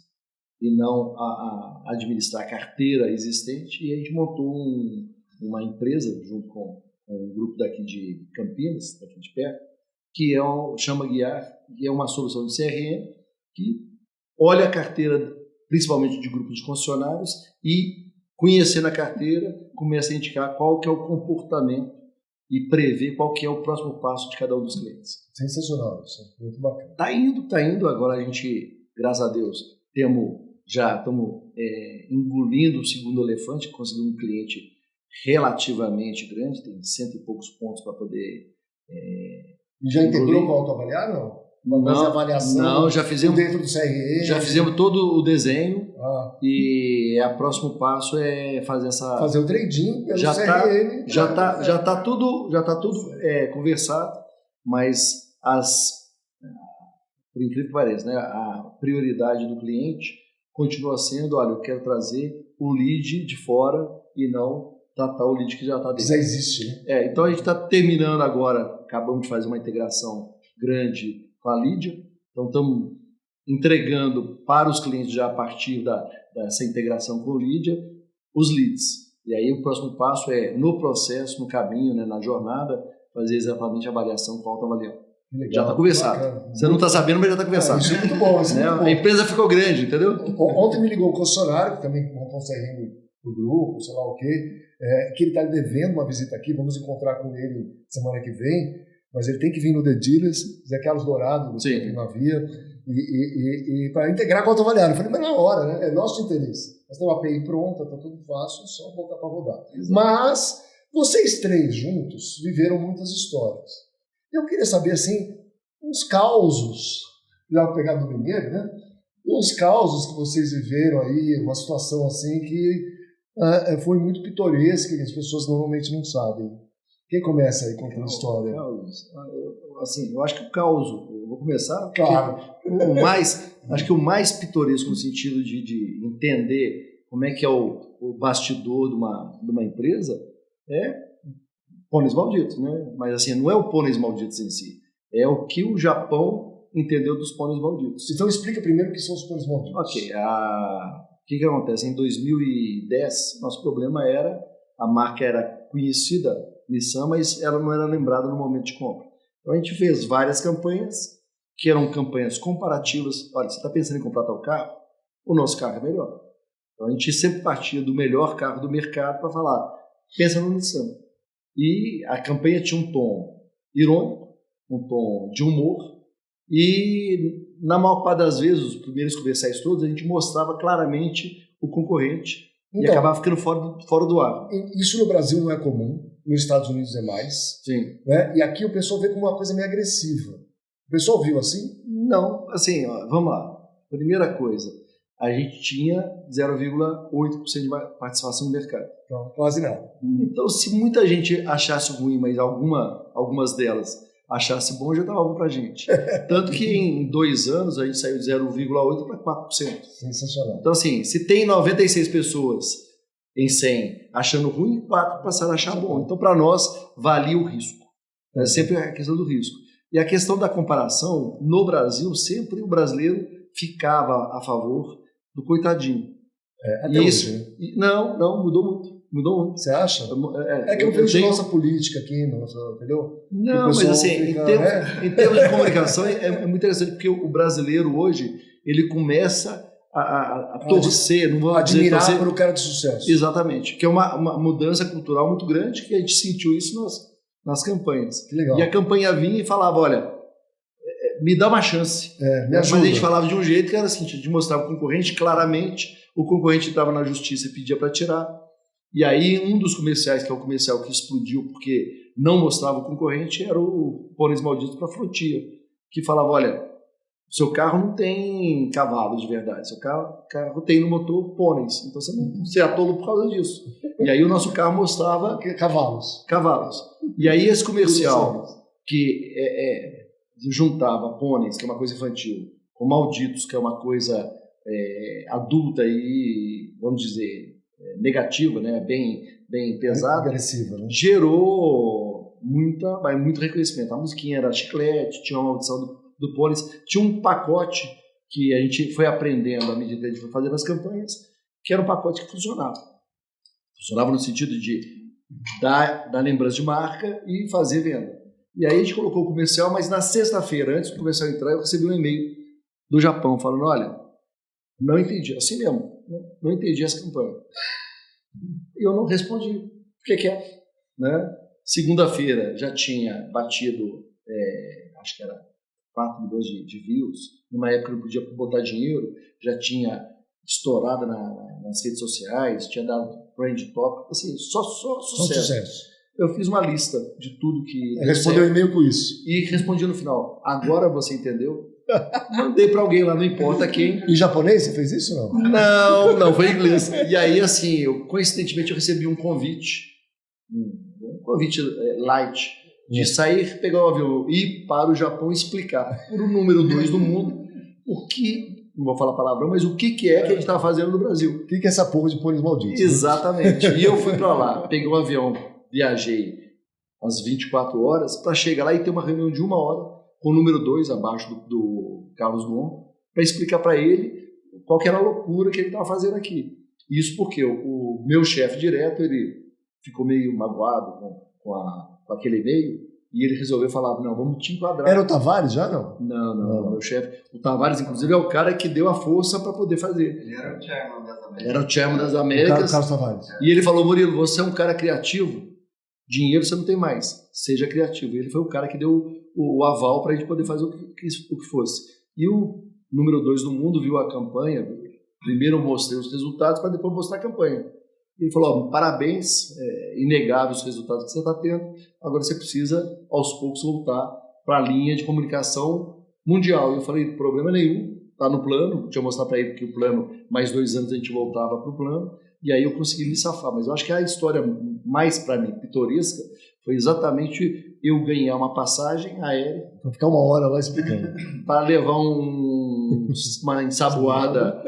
e não a administrar a carteira existente, e a gente montou uma empresa junto com um grupo daqui de Campinas, daqui de perto, que chama Guiar, que é uma solução de CRM que olha a carteira, principalmente de grupos de concessionários, e conhecendo a carteira, começa a indicar qual que é o comportamento e prever qual que é o próximo passo de cada um dos clientes. Sensacional, isso é muito bacana. Tá indo, agora a gente, graças a Deus, estamos engolindo o segundo elefante, conseguimos um cliente relativamente grande, tem 100 e poucos pontos para poder... E já integrou com o autoavaliar, não? Não, avaliação não, já fizemos dentro do CRM. Já fizemos todo o desenho e o próximo passo é fazer o trading pelo CRM. Já tá tudo conversado, mas por incrível que pareça, né, a prioridade do cliente continua sendo, olha, eu quero trazer o lead de fora e não tratar o lead que já está dentro. Já existe, né? Então a gente está terminando agora, acabamos de fazer uma integração grande com a Lídia, então estamos entregando para os clientes já a partir dessa integração com a Lídia os leads. E aí o próximo passo é, no processo, no caminho, né, na jornada, fazer exatamente a avaliação com a autoavaliação. Já está conversado. Bacana. Você não está sabendo, mas já está conversado. Isso é muito bom. Isso é muito bom. A empresa ficou grande, entendeu? Ontem me ligou um concessionário, que também montou um CRM do grupo, sei lá o quê, que ele está devendo uma visita aqui, vamos encontrar com ele semana que vem, mas ele tem que vir no The Dealers, Zé Carlos Dourado, do Primavia, e para integrar com o autoavaliar. Eu falei, mas na hora, né? É nosso interesse. Nós temos uma API pronta, está tudo fácil, só botar para rodar. Exato. Mas vocês três juntos viveram muitas histórias. Eu queria saber, assim, uns causos, já vou pegar do Mineiro, né? Uns causos que vocês viveram aí, uma situação assim que foi muito pitoresca, que as pessoas normalmente não sabem. Quem começa aí contando a história? Eu acho que o caos, eu vou começar. Claro. Acho que o mais pitoresco no sentido de entender como é que é o bastidor de uma empresa é pôneis malditos, né? Mas assim, não é o pôneis malditos em si, é o que o Japão entendeu dos pôneis malditos. Então explica primeiro o que são os pôneis malditos. Ok, o que acontece? Em 2010, nosso problema era, a marca era conhecida, Nissan, mas ela não era lembrada no momento de compra. Então a gente fez várias campanhas, que eram campanhas comparativas. Olha, você está pensando em comprar tal carro? O nosso carro é melhor. Então a gente sempre partia do melhor carro do mercado para falar, pensa no Nissan. E a campanha tinha um tom irônico, um tom de humor, e na maior parte das vezes, os primeiros comerciais todos, a gente mostrava claramente o concorrente e acabava ficando fora do ar. Isso no Brasil não é comum. nos Estados Unidos é mais. Sim. Né? E aqui o pessoal vê como uma coisa meio agressiva. O pessoal viu assim? Não, assim, ó, vamos lá. Primeira coisa, a gente tinha 0,8% de participação no mercado. Não, quase nada. Então, se muita gente achasse ruim, mas algumas delas achasse bom, já estava bom para a gente. Tanto que em 2 anos a gente saiu de 0,8% para 4%. Sensacional. Então, assim, se tem 96 pessoas em 100 achando ruim, 4 passaram a achar bom. Então, para nós, valia o risco. É sempre a questão do risco. E a questão da comparação, no Brasil, sempre o brasileiro ficava a favor do coitadinho. Até isso, hoje, né? Não, mudou muito. Mudou muito. Você acha? É que eu vejo tenho... nossa política aqui, entendeu? Não, mas assim, em termos de comunicação é muito interessante, porque o brasileiro hoje, ele começa a torcer, não vou admirar dizer torcer, por um cara de sucesso. Exatamente, que é uma mudança cultural muito grande, que a gente sentiu isso nas campanhas. Que legal. E a campanha vinha e falava, olha, me dá uma chance. Mas a gente falava de um jeito que era assim, a gente mostrava o concorrente claramente, o concorrente estava na justiça e pedia para tirar. E aí um dos comerciais, que é o comercial que explodiu porque não mostrava o concorrente, era o Pôneis Malditos para Frutia, que falava, olha, seu carro não tem cavalo de verdade, seu carro tem no motor pôneis, então você é tolo por causa disso. E aí o nosso carro mostrava cavalos. E aí esse comercial que juntava pôneis, que é uma coisa infantil, com Malditos, que é uma coisa adulta e, vamos dizer, negativa, né? bem pesada, agressiva, né? gerou muito reconhecimento. A musiquinha era chiclete, tinha uma audição do Pôneis, tinha um pacote que a gente foi aprendendo à medida que a gente foi fazendo as campanhas, que era um pacote que funcionava. Funcionava no sentido de dar lembrança de marca e fazer venda. E aí a gente colocou o comercial, mas na sexta-feira, antes do comercial entrar, eu recebi um e-mail do Japão falando, olha, não entendi, assim mesmo, não entendi essa campanha. E eu não respondi, o que é? Né? Segunda-feira já tinha batido, acho que era 4 milhões de views, numa época não podia botar dinheiro, já tinha estourado nas redes sociais, tinha dado brand top, assim, só sucesso. Eu fiz uma lista de tudo que... Respondeu um e-mail com isso. E respondi no final, agora você entendeu? Mandei para alguém lá, não importa quem. Em japonês você fez isso ou não? Não, foi em inglês. E aí, assim, coincidentemente eu recebi um convite light, de sair, pegar o avião e ir para o Japão explicar para o número 2 do mundo o que, não vou falar palavrão, mas o que é que a gente estava fazendo no Brasil. O que é essa porra de Pôneis Malditos? Exatamente. E eu fui para lá, peguei um avião, viajei às 24 horas para chegar lá e ter uma reunião de 1 hora com o número 2, abaixo do Carlos Gon, para explicar para ele qual que era a loucura que ele estava fazendo aqui. Isso porque o meu chefe direto, ele ficou meio magoado com aquele e-mail e ele resolveu falar, não, vamos te enquadrar. Era o Tavares já, não? Não, meu chefe. O Tavares, inclusive, é o cara que deu a força para poder fazer. Ele era o chairman das Américas. Era o chairman das Américas. O Carlos Tavares. E ele falou, Murilo, você é um cara criativo, dinheiro você não tem mais, seja criativo. E ele foi o cara que deu o aval para a gente poder fazer o que fosse. E o número 2 do mundo viu a campanha, primeiro eu mostrei os resultados para depois mostrar a campanha. E ele falou, parabéns, inegáveis os resultados que você está tendo, agora você precisa aos poucos voltar para a linha de comunicação mundial. E eu falei, problema nenhum, está no plano, deixa eu mostrar para ele que o plano, mais 2 anos a gente voltava para o plano, e aí eu consegui me safar. Mas eu acho que a história mais, para mim, pitoresca, foi exatamente eu ganhar uma passagem aérea. Vou ficar 1 hora lá explicando. Para levar uma ensaboada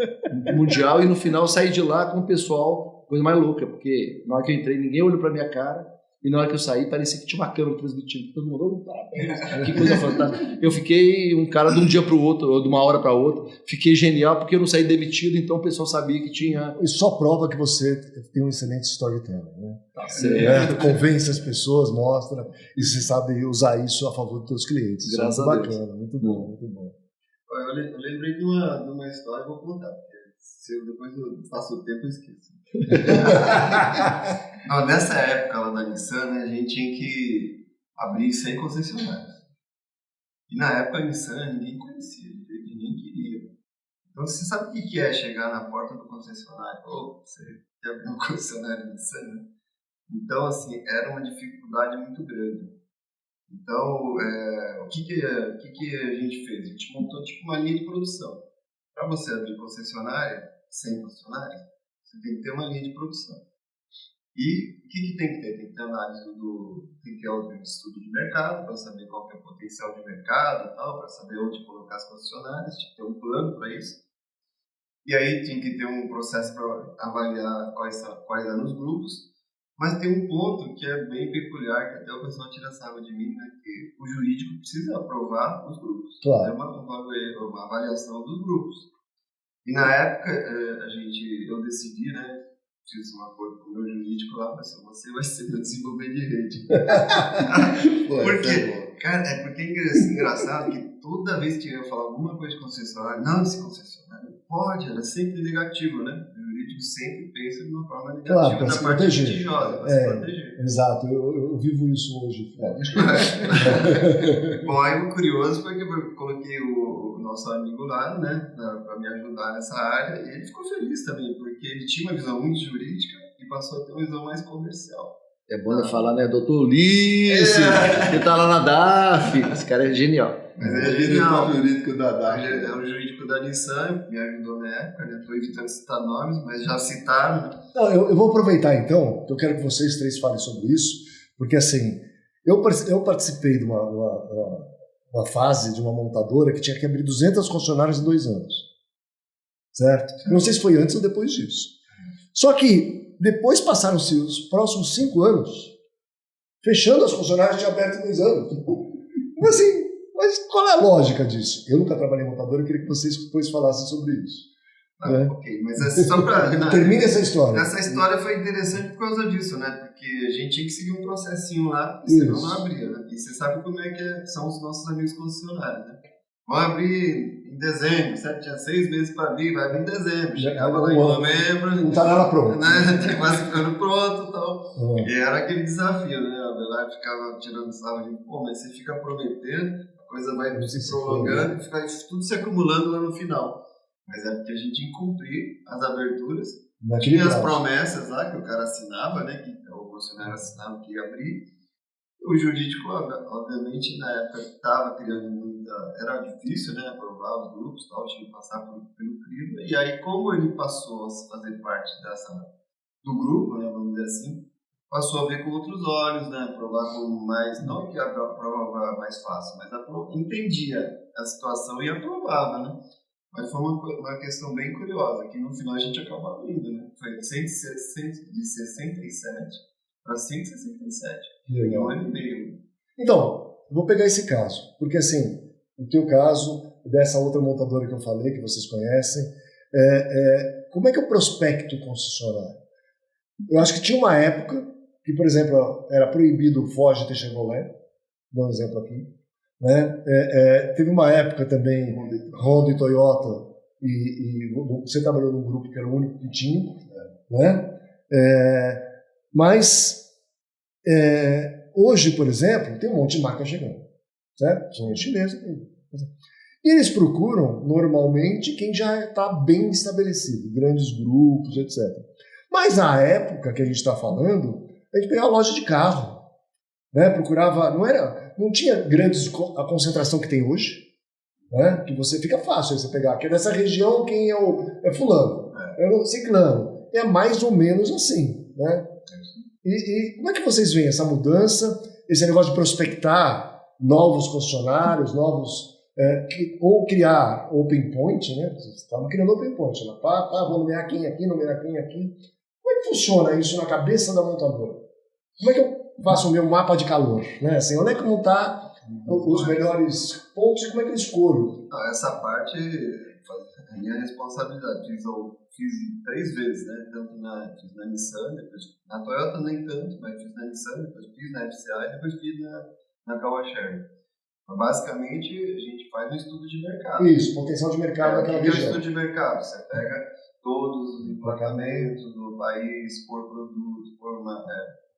mundial e no final sair de lá com o pessoal, coisa mais louca, porque na hora que eu entrei ninguém olhou para minha cara e na hora que eu saí parecia que tinha uma câmera transmitindo. Todo mundo, parabéns, que coisa fantástica. Eu fiquei um cara de um dia para o outro, ou de uma hora para outra, fiquei genial porque eu não saí demitido, então o pessoal sabia que tinha... Isso só prova que você tem um excelente storytelling, né? Tá certo. Convence as pessoas, mostra, e você sabe usar isso a favor dos seus clientes. Graças isso é muito a Deus. bacana, muito bom, muito bom. Eu lembrei de uma história que eu vou contar, porque se eu depois faço o tempo eu esqueço. Não, nessa época lá da Nissan, né, a gente tinha que abrir 100 concessionários. E na época a Nissan ninguém conhecia, ninguém queria. Então você sabe o que é chegar na porta do concessionário? Você quer abrir um concessionário Nissan, né? Então, assim, era uma dificuldade muito grande. Então, o que a gente fez? A gente montou tipo uma linha de produção. Para você abrir concessionária, sem concessionária, você tem que ter uma linha de produção. E o que tem que ter? Tem que ter análise tem que ter um estudo de mercado para saber qual que é o potencial de mercado e tal, para saber onde colocar as concessionárias, tinha que ter um plano para isso. E aí tinha que ter um processo para avaliar quais eram os grupos. Mas tem um ponto que é bem peculiar, que até o pessoal tira sarro de mim, né? Que o jurídico precisa aprovar os grupos. Claro. Tem uma avaliação dos grupos. E na época, eu decidi, né? Fiz um acordo com o meu jurídico lá, mas você vai ser meu desenvolver de rede. Porque é engraçado que toda vez que eu ia falar alguma coisa de concessionário, não, esse concessionário pode, era sempre negativo, né? O jurídico sempre pensa de uma forma negativa da parte litigiosa, para se proteger. Exato, eu vivo isso hoje. Bom, aí o curioso foi que eu coloquei o nosso amigo lá, né, para me ajudar nessa área, e ele ficou feliz também, porque ele tinha uma visão muito jurídica e passou a ter uma visão mais comercial. É bom falar, né? Doutor Ulisses, que tá lá na DAF. Esse cara é genial. Mas é genial. O jurídico da DAF. É o jurídico da Nissan, me ajudou na época, né? Estou evitando citar nomes, mas já citaram. Né? Não, eu vou aproveitar então, que eu quero que vocês três falem sobre isso, porque assim, eu participei de uma fase de uma montadora que tinha que abrir 200 concessionárias em 2 anos. Certo? Eu não sei se foi antes ou depois disso. Só que depois passaram-se os próximos 5 anos fechando as concessionárias de aberto em 2 anos. Mas assim, qual é a lógica disso? Eu nunca trabalhei em montadora, eu queria que vocês depois falassem sobre isso. Ok, mas só para... Termina essa história. Essa história foi interessante por causa disso, né? Porque a gente tinha que seguir um processinho lá, e senão não abria, né? E você sabe como é que são os nossos amigos concessionários, né? Vão abrir em dezembro, certo? Tinha 6 meses para abrir, vai abrir em dezembro. Chegava lá em novembro. Não tá nada pronto. Né? Tá quase ficando pronto e tal. E era aquele desafio, né? A Belar ficava tirando sarro de, pô, mas você fica prometendo, a coisa vai se prolongando e vai tudo se acumulando lá no final. Mas é porque a gente tinha que cumprir as aberturas. Tinha as promessas lá que o cara assinava, né? Que o funcionário assinava que ia abrir. O jurídico, obviamente, na época estava criando muita... Era difícil, né? Aprovar os grupos e tal, tinha que passar pelo crivo. E aí, como ele passou a fazer parte do grupo, né? Vamos dizer assim, passou a ver com outros olhos, né? Aprovar com mais... Não que aprovava mais fácil, mas entendia a situação e aprovava, né? Mas foi uma questão bem curiosa, que no final a gente acabou abrindo, né? Foi de 67 para 167. Legal. 1 ano e meio. Então, vou pegar esse caso, porque assim, o teu caso, dessa outra montadora que eu falei, que vocês conhecem, como é que eu prospecto concessionário? Eu acho que tinha uma época que, por exemplo, era proibido o Ford ter Chevrolet, dou um exemplo aqui, né? Teve uma época também, Honda e Toyota, e você trabalhou num grupo que era o único que tinha, né? Mas hoje, por exemplo, tem um monte de marca chegando, certo? São chineses. E eles procuram, normalmente, quem já está bem estabelecido, grandes grupos, etc. Mas na época que a gente está falando, a gente pegava loja de carro, né? Procurava, não tinha a concentração que tem hoje, né? Que você fica fácil aí você pegar, que é dessa região quem é fulano, é ciclano, é mais ou menos assim, né? E como é que vocês veem essa mudança, esse negócio de prospectar novos concessionários, ou criar open point, né? Vocês estavam criando open point, né? Vou nomear quem aqui, nomear quem aqui. Como é que funciona isso na cabeça da montadora? Como é que eu faço o meu mapa de calor? Né? Assim, onde é que vão estar os melhores pontos e como é que eu escolho? Não, essa parte é minha responsabilidade. Fiz 3 vezes, né? Fiz na Nissan, depois na Toyota nem tanto, mas fiz na Nissan, depois fiz na FCA e depois fiz na Kawasaki. Mas basicamente a gente faz um estudo de mercado. Isso, potencial de mercado daquela região. O estudo de mercado? Você pega todos os emplacamentos do país, por produto,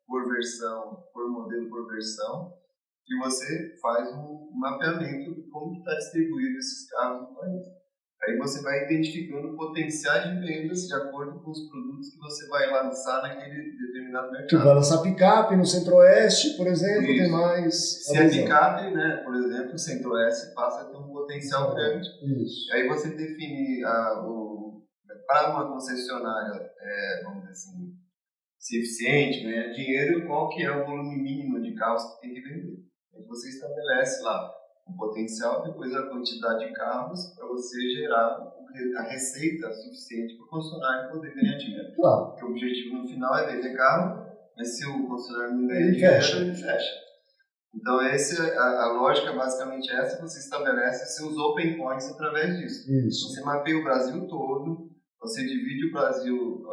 por versão, por modelo, por versão, e você faz um mapeamento de como está distribuído esses carros no país. Aí você vai identificando potenciais de vendas de acordo com os produtos que você vai lançar naquele determinado mercado. Tu vai lançar picape no Centro-Oeste, por exemplo, Isso. tem mais... Se é picape, né, por exemplo, o Centro-Oeste passa a ter um potencial grande. Isso. Aí você define para uma concessionária, vamos dizer assim, ser eficiente, ganhar dinheiro, qual que é o volume mínimo de carros que tem que vender. Aí você estabelece lá o potencial, depois a quantidade de carros para você gerar a receita suficiente para o concessionário poder ganhar dinheiro. Claro. Porque o objetivo no final é vender carro, mas se o concessionário não ganha Ele dinheiro, fecha. ele fecha. Então a lógica basicamente é essa, você estabelece seus open points através disso. Isso. Você mapeia o Brasil todo, você divide o Brasil,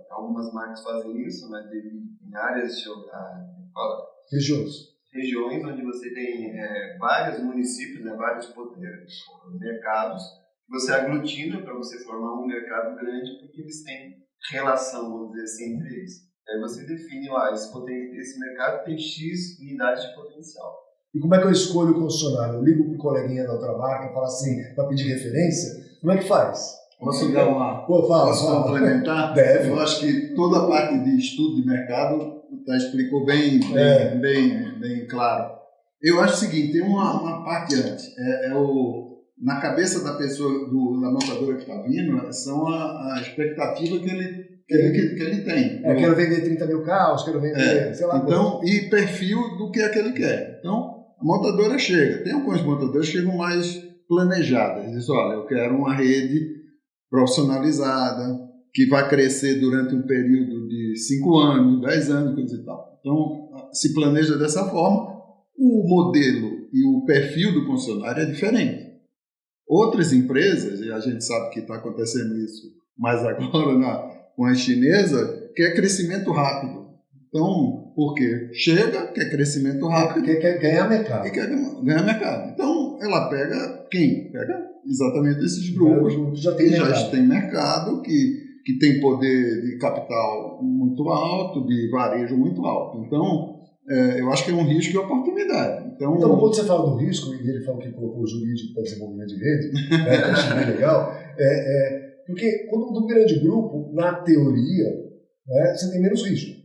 algumas marcas fazem isso, mas divide em áreas, regiões onde você tem vários municípios, vários mercados, você aglutina para você formar um mercado grande, porque eles têm relação, vamos dizer assim, entre eles. Aí você define lá, esse mercado tem X unidades de potencial. E como é que eu escolho o concessionário? Eu ligo para o coleguinha da outra marca e falo assim, para pedir referência? Como é que faz? Posso dar uma... Posso complementar? Deve. Eu acho que toda a parte de estudo de mercado explicou bem claro. Eu acho o seguinte, tem uma parte antes. Na cabeça da pessoa, da montadora que está vindo, são a expectativa que ele tem. Quero vender 30 mil carros, quero vender, sei lá. Então, e perfil do que é que ele quer. Então, a montadora chega. Tem algumas montadoras que chegam mais planejadas. Diz, olha, eu quero uma rede profissionalizada, que vai crescer durante um período de 5 anos, 10 anos, coisa e tal. Então, se planeja dessa forma, o modelo e o perfil do concessionário é diferente. Outras empresas, e a gente sabe que está acontecendo isso mais agora com a chinesa, quer crescimento rápido. Então, por quê? Chega, quer crescimento rápido. Quer ganhar mercado. E quer ganhar mercado. Então, ela pega quem? Pega exatamente esses grupos que já tem mercado, que tem poder de capital muito alto, de varejo muito alto. Então, eu acho que é um risco e oportunidade. Então, quando você fala do risco, e ele falou que colocou o jurídico para desenvolvimento de rede, que eu achei bem legal, porque quando um grande grupo, na teoria, você tem menos risco.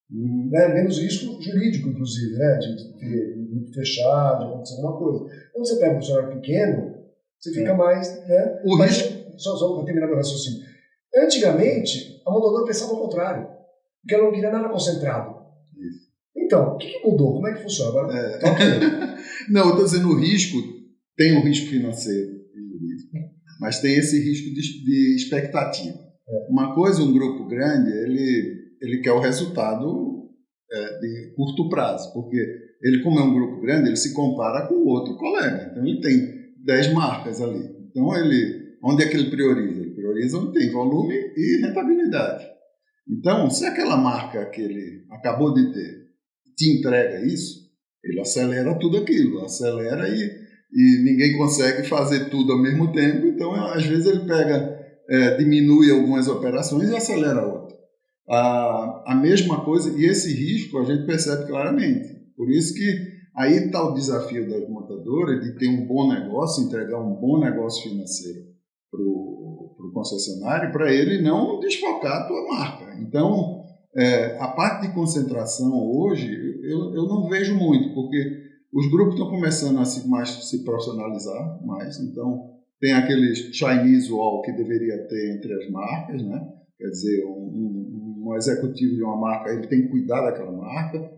Menos risco jurídico, inclusive, de ter grupo fechado, de acontecer alguma coisa. Quando você pega um funcionário pequeno, você fica mais... O risco... Só vou terminar meu raciocínio. Antigamente, a montadora pensava ao contrário, porque ela não queria nada concentrado. Isso. Então, o que mudou? Como é que funciona? Agora, Não, eu estou dizendo o risco, tem o risco financeiro e jurídico, mas tem esse risco de expectativa. Uma coisa, um grupo grande, ele quer o resultado de curto prazo, porque ele, como é um grupo grande, ele se compara com o outro colega. Então, ele tem 10 marcas ali. Então, onde é que ele prioriza? Ele prioriza onde tem volume e rentabilidade. Então, se aquela marca que ele acabou de ter te entrega isso, ele acelera tudo aquilo, acelera e ninguém consegue fazer tudo ao mesmo tempo. Então, às vezes, ele diminui algumas operações e acelera outras. A mesma coisa, e esse risco a gente percebe claramente. Por isso que aí está o desafio das montadoras de ter um bom negócio, entregar um bom negócio financeiro para o concessionário, para ele não desfocar a tua marca. Então, a parte de concentração hoje, eu não vejo muito, porque os grupos estão começando a se profissionalizar mais. Então, tem aqueles Chinese wall que deveria ter entre as marcas, né? Quer dizer, um executivo de uma marca, ele tem que cuidar daquela marca,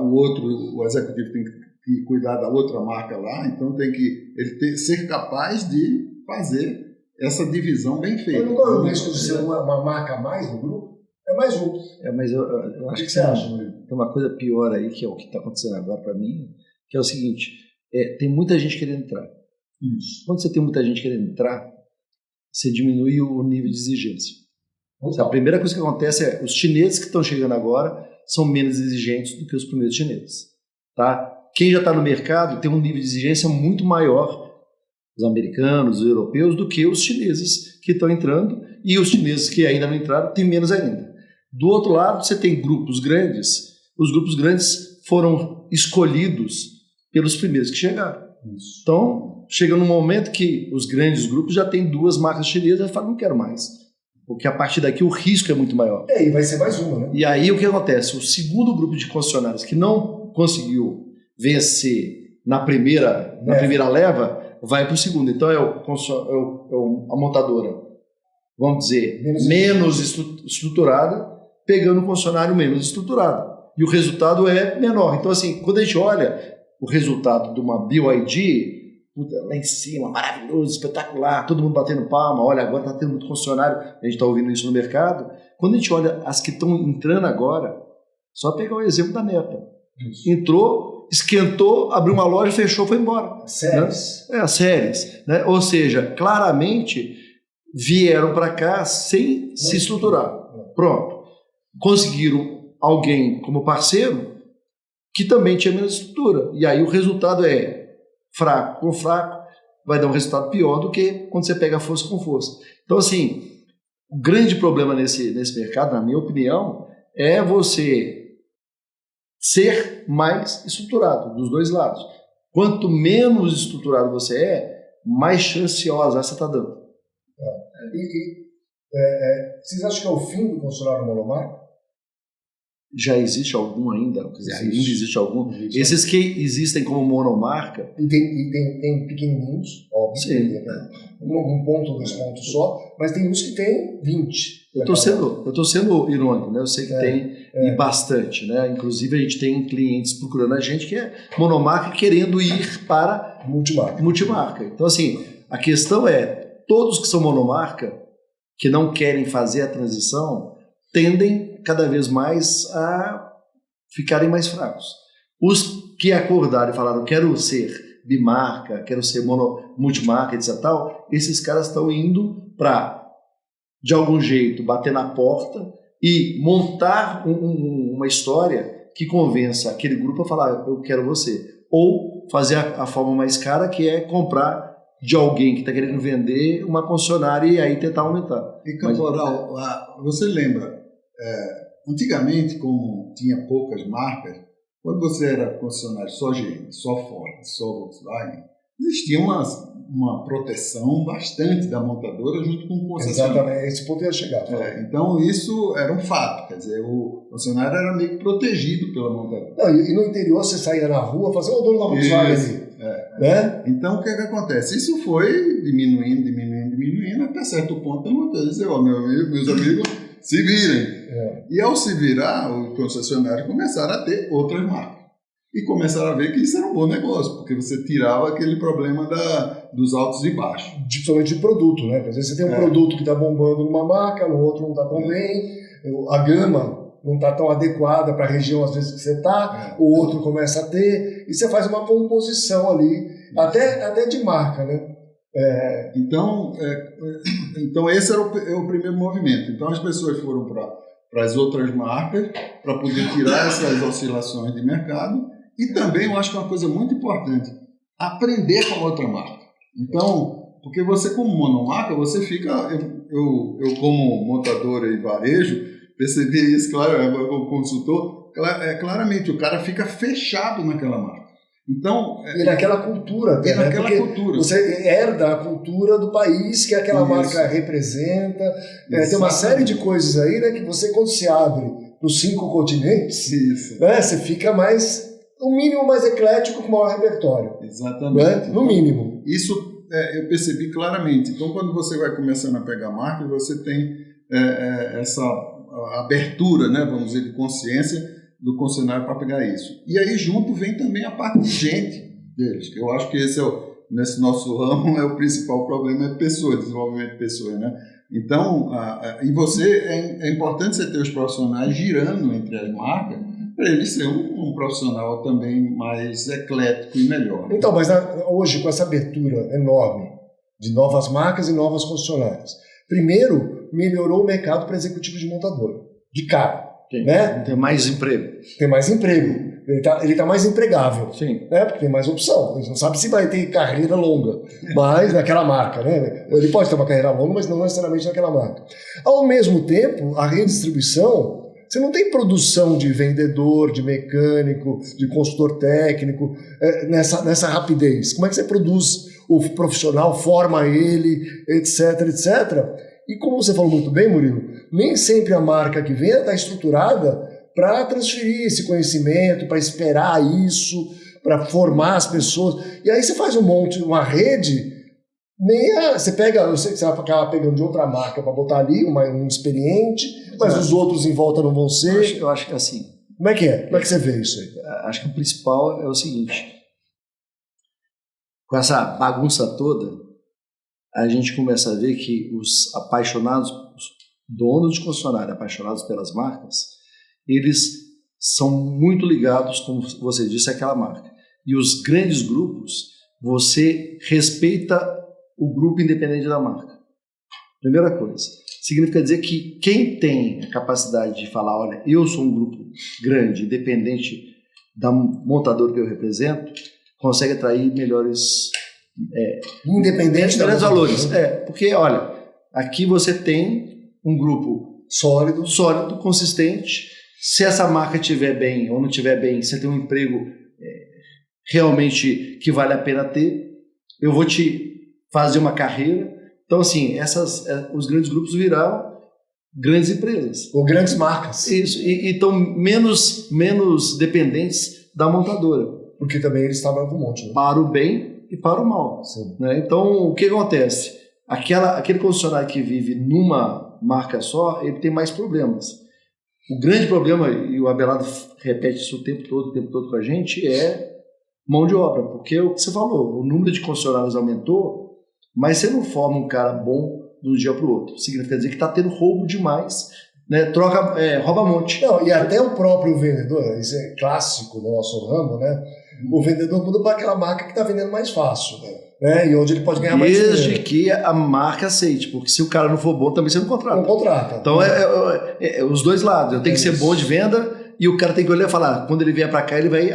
o executivo tem que cuidar da outra marca lá, então tem que ser capaz de fazer essa divisão bem feita. Mas não corre o risco de ser uma marca a mais no grupo? É mais um. Mas eu acho que você acha, tem uma coisa pior aí, que é o que está acontecendo agora para mim, que é o seguinte, tem muita gente querendo entrar. Isso. Quando você tem muita gente querendo entrar, você diminui o nível de exigência. A primeira coisa que acontece é os chineses que estão chegando agora são menos exigentes do que os primeiros chineses. Tá? Quem já está no mercado tem um nível de exigência muito maior, os americanos, os europeus, do que os chineses que estão entrando, e os chineses que ainda não entraram têm menos ainda. Do outro lado, você tem grupos grandes. Os grupos grandes foram escolhidos pelos primeiros que chegaram. Isso. Então, chega num momento que os grandes grupos já têm 2 marcas chinesas e falam, não quero mais. Porque a partir daqui o risco é muito maior. E vai ser mais uma, né? E aí o que acontece? O segundo grupo de concessionários que não conseguiu vencer na primeira leva, vai para o segundo. Então a montadora, vamos dizer, menos estruturada, pegando o concessionário menos estruturado. E o resultado é menor. Então, assim, quando a gente olha o resultado de uma BYD, lá em cima, maravilhoso, espetacular, todo mundo batendo palma, olha, agora está tendo muito concessionário, a gente está ouvindo isso no mercado. Quando a gente olha as que estão entrando agora, só pegar o exemplo da Neta. Isso. Entrou, esquentou, abriu uma loja, fechou, foi embora. Séries. Né? As séries. Né? Ou seja, claramente vieram para cá sem se estruturar. Pronto. Conseguiram alguém como parceiro que também tinha menos estrutura. E aí o resultado é fraco com fraco, vai dar um resultado pior do que quando você pega força com força. Então, assim, o grande problema nesse mercado, na minha opinião, é você ser mais estruturado dos dois lados. Quanto menos estruturado você é, mais chance de azar você está dando. Vocês acham que é o fim do concessionário monomarca? Já existe algum ainda? Quer dizer, ainda existe algum? Existe. Esses que existem como monomarca... E tem pequenininhos, óbvio. Sim. Um ponto, 2 pontos só, mas tem uns que tem 20. Eu estou sendo irônico, né? Eu sei que tem e bastante, né? Inclusive a gente tem clientes procurando a gente que é monomarca querendo ir para multimarca. Então, assim, a questão é, todos que são monomarca, que não querem fazer a transição, tendem cada vez mais a ficarem mais fracos. Os que acordaram e falaram, quero ser bimarca, quero ser multimarca, etc. Tal, esses caras estão indo para, de algum jeito, bater na porta e montar uma história que convença aquele grupo a falar, eu quero você. Ou fazer a forma mais cara, que é comprar de alguém que está querendo vender uma concessionária e aí tentar aumentar. E, Caporal, você lembra, antigamente, como tinha poucas marcas, quando você era concessionário só GM, só Ford, só Volkswagen, existia uma proteção bastante da montadora junto com o concessionário. Exatamente, esse ponto ia chegar. Então isso era um fato, quer dizer, o concessionário era meio que protegido pela montadora. Não, e no interior você saía na rua e falava, o dono da Volkswagen ali. Né? Então o que acontece? Isso foi diminuindo, até certo ponto tem uma coisa, dizer, meus amigos, se virem. E ao se virar, os concessionários começaram a ter outras marcas. E começaram a ver que isso era um bom negócio, porque você tirava aquele problema dos altos e baixos. Principalmente de produto, né? Às vezes você tem um produto que está bombando numa marca, no outro não está tão bem, a gama não está tão adequada para a região às vezes que você está, o outro começa a ter, e você faz uma composição ali, até de marca, né? Então esse era o primeiro movimento. Então as pessoas foram para as outras marcas para poder tirar essas oscilações de mercado e também eu acho que é uma coisa muito importante, aprender com a outra marca. Então, porque você como monomarca, você fica, eu como montadora e varejo, percebi isso, claro, como consultor, claramente o cara fica fechado naquela marca. Então, e naquela cultura. Cultura. Você herda a cultura do país que aquela marca representa. Tem uma série de coisas aí, né, que você, quando se abre nos 5 continentes, né, você fica no mínimo mais eclético, com maior repertório. Exatamente. Né? No mínimo. Isso eu percebi claramente. Então, quando você vai começando a pegar marca, você tem essa abertura, né, vamos dizer, de consciência do concessionário para pegar isso. E aí junto vem também a parte de gente deles, que eu acho que esse nesse nosso ramo o principal problema é desenvolvimento de pessoas, né? Então, e é importante você ter os profissionais girando entre as marcas para ele ser um profissional também mais eclético e melhor. Então, mas hoje com essa abertura enorme de novas marcas e novas concessionárias, primeiro melhorou o mercado para executivo de montadora, de cara. Né? Tem mais emprego. Tem mais emprego. Ele tá mais empregável. Sim. Né? Porque tem mais opção. A gente não sabe se vai ter carreira longa, mas naquela marca. Né? Ele pode ter uma carreira longa, mas não necessariamente naquela marca. Ao mesmo tempo, a redistribuição Você não tem produção de vendedor, de mecânico, de consultor técnico nessa rapidez. Como é que você produz o profissional, forma ele, etc, etc. E como você falou muito bem, Murilo, nem sempre a marca que vem está estruturada para transferir esse conhecimento, para esperar isso, para formar as pessoas. E aí você faz uma rede, você pega, eu sei que você vai acabar pegando de outra marca para botar ali, um experiente, mas os outros em volta não vão ser. Eu acho que assim. Como é que é? Como é que você vê isso aí? Acho que o principal é o seguinte: com essa bagunça toda, a gente começa a ver que os apaixonados, os donos de concessionária apaixonados pelas marcas, eles são muito ligados, como você disse, àquela marca. E os grandes grupos, você respeita o grupo independente da marca. Primeira coisa. Significa dizer que quem tem a capacidade de falar, olha, eu sou um grupo grande, independente da montadora que eu represento, consegue atrair melhores... independente melhores valores. Porque, olha, aqui você tem um grupo sólido, consistente. Se essa marca estiver bem ou não estiver bem, você tem um emprego realmente que vale a pena ter, eu vou te fazer uma carreira. Então, assim, os grandes grupos viraram grandes empresas. Ou grandes marcas. Isso, e estão menos dependentes da montadora. Porque também eles trabalham com um monte, né? Para o bem e para o mal. Né? Então, o que acontece? Aquele concessionário que vive numa marca só, ele tem mais problemas. O grande problema, e o Abelardo repete isso o tempo todo com a gente, é mão de obra. Porque é o que você falou, o número de concessionários aumentou, mas você não forma um cara bom de um dia para o outro. Significa dizer que está tendo roubo demais, né? Rouba monte. Não, e até o próprio vendedor, isso é clássico no nosso ramo, né? O vendedor muda para aquela marca que está vendendo mais fácil, né? E onde ele pode ganhar mais dinheiro. Desde que a marca aceite, porque se o cara não for bom, também você não contrata. Não contrata. Então é os dois lados. Eu tenho que ser bom de venda e o cara tem que olhar e falar, quando ele vier para cá, ele vai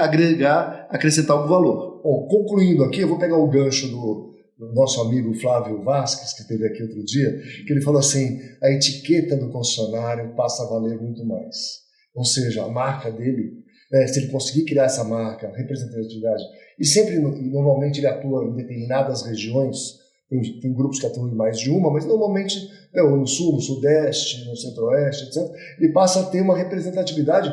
acrescentar algum valor. Bom, concluindo aqui, eu vou pegar o gancho do nosso amigo Flávio Vasques, que esteve aqui outro dia, que ele falou assim, a etiqueta do concessionário passa a valer muito mais. Ou seja, a marca dele, se ele conseguir criar essa marca, representatividade, e sempre, normalmente ele atua em determinadas regiões, tem grupos que atuam em mais de uma, mas normalmente no sul, no sudeste, no centro-oeste, etc., ele passa a ter uma representatividade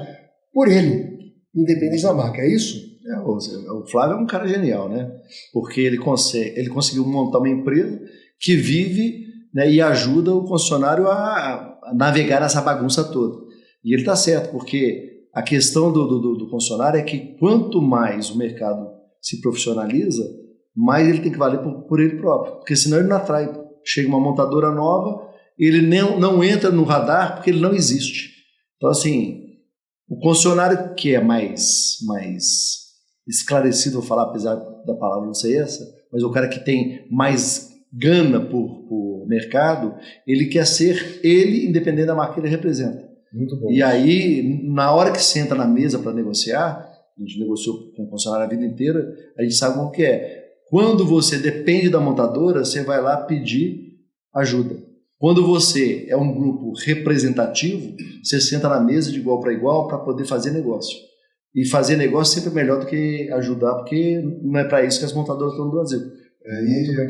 por ele, independente da marca, é isso? O Flávio é um cara genial, né? Porque ele conseguiu montar uma empresa que vive, né, e ajuda o concessionário a navegar nessa bagunça toda. E ele está certo, porque a questão do concessionário é que quanto mais o mercado se profissionaliza, mais ele tem que valer por ele próprio. Porque senão ele não atrai. Chega uma montadora nova, ele não entra no radar porque ele não existe. Então, assim, o concessionário que é mais esclarecido, vou falar, apesar da palavra não ser essa, mas o cara que tem mais gana por mercado, ele quer ser ele, independente da marca que ele representa. Muito bom. E aí, na hora que você entra na mesa para negociar, a gente negociou com o concessionário a vida inteira, a gente sabe como que é. Quando você depende da montadora, você vai lá pedir ajuda. Quando você é um grupo representativo, você senta na mesa de igual para igual para poder fazer negócio. E fazer negócio sempre é melhor do que ajudar, porque não é para isso que as montadoras estão no Brasil.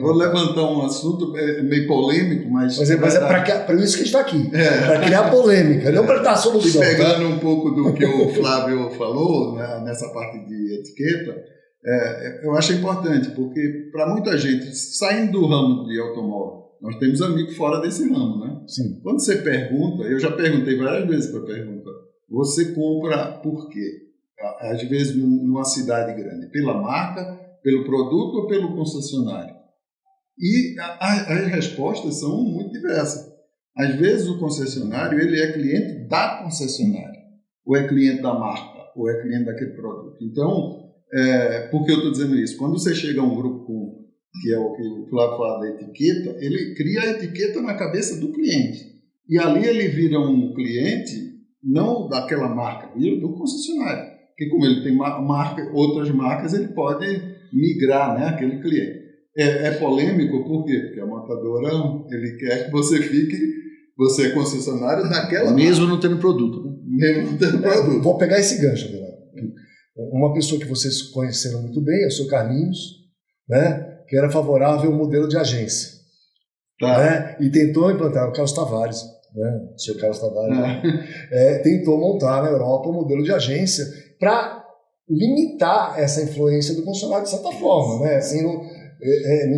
Vou levantar um assunto meio polêmico, mas é para isso que a gente está aqui, para criar polêmica, não para dar solução. Pegando um pouco do que o Flávio falou, né, nessa parte de etiqueta, eu acho importante, porque para muita gente, saindo do ramo de automóvel, nós temos amigos fora desse ramo, né? Sim. Quando você pergunta, eu já perguntei várias vezes para pergunta, você compra por quê? Às vezes numa cidade grande, pela marca, pelo produto ou pelo concessionário? E as respostas são muito diversas. Às vezes o concessionário ele é cliente da concessionária, ou é cliente da marca, ou é cliente daquele produto. Então, por que eu estou dizendo isso? Quando você chega a um grupo que é o que o Flávio fala da etiqueta, ele cria a etiqueta na cabeça do cliente. E ali ele vira um cliente não daquela marca, vira do concessionário. Porque como ele tem outras marcas, ele pode migrar, né, aquele cliente. É polêmico, por quê? Porque a montadora ele quer que você é concessionário daquela mesmo marca. não tendo produto. Né? mesmo tendo produto. Vou pegar esse gancho, Adelaide. Uma pessoa que vocês conheceram muito bem é o seu Carlinhos, né, que era favorável ao modelo de agência. Tá. Né, e tentou implantar, o Carlos Tavares, né, o seu Carlos Tavares, tentou montar na Europa um modelo de agência para limitar essa influência do funcionário de certa forma. Né, assim, não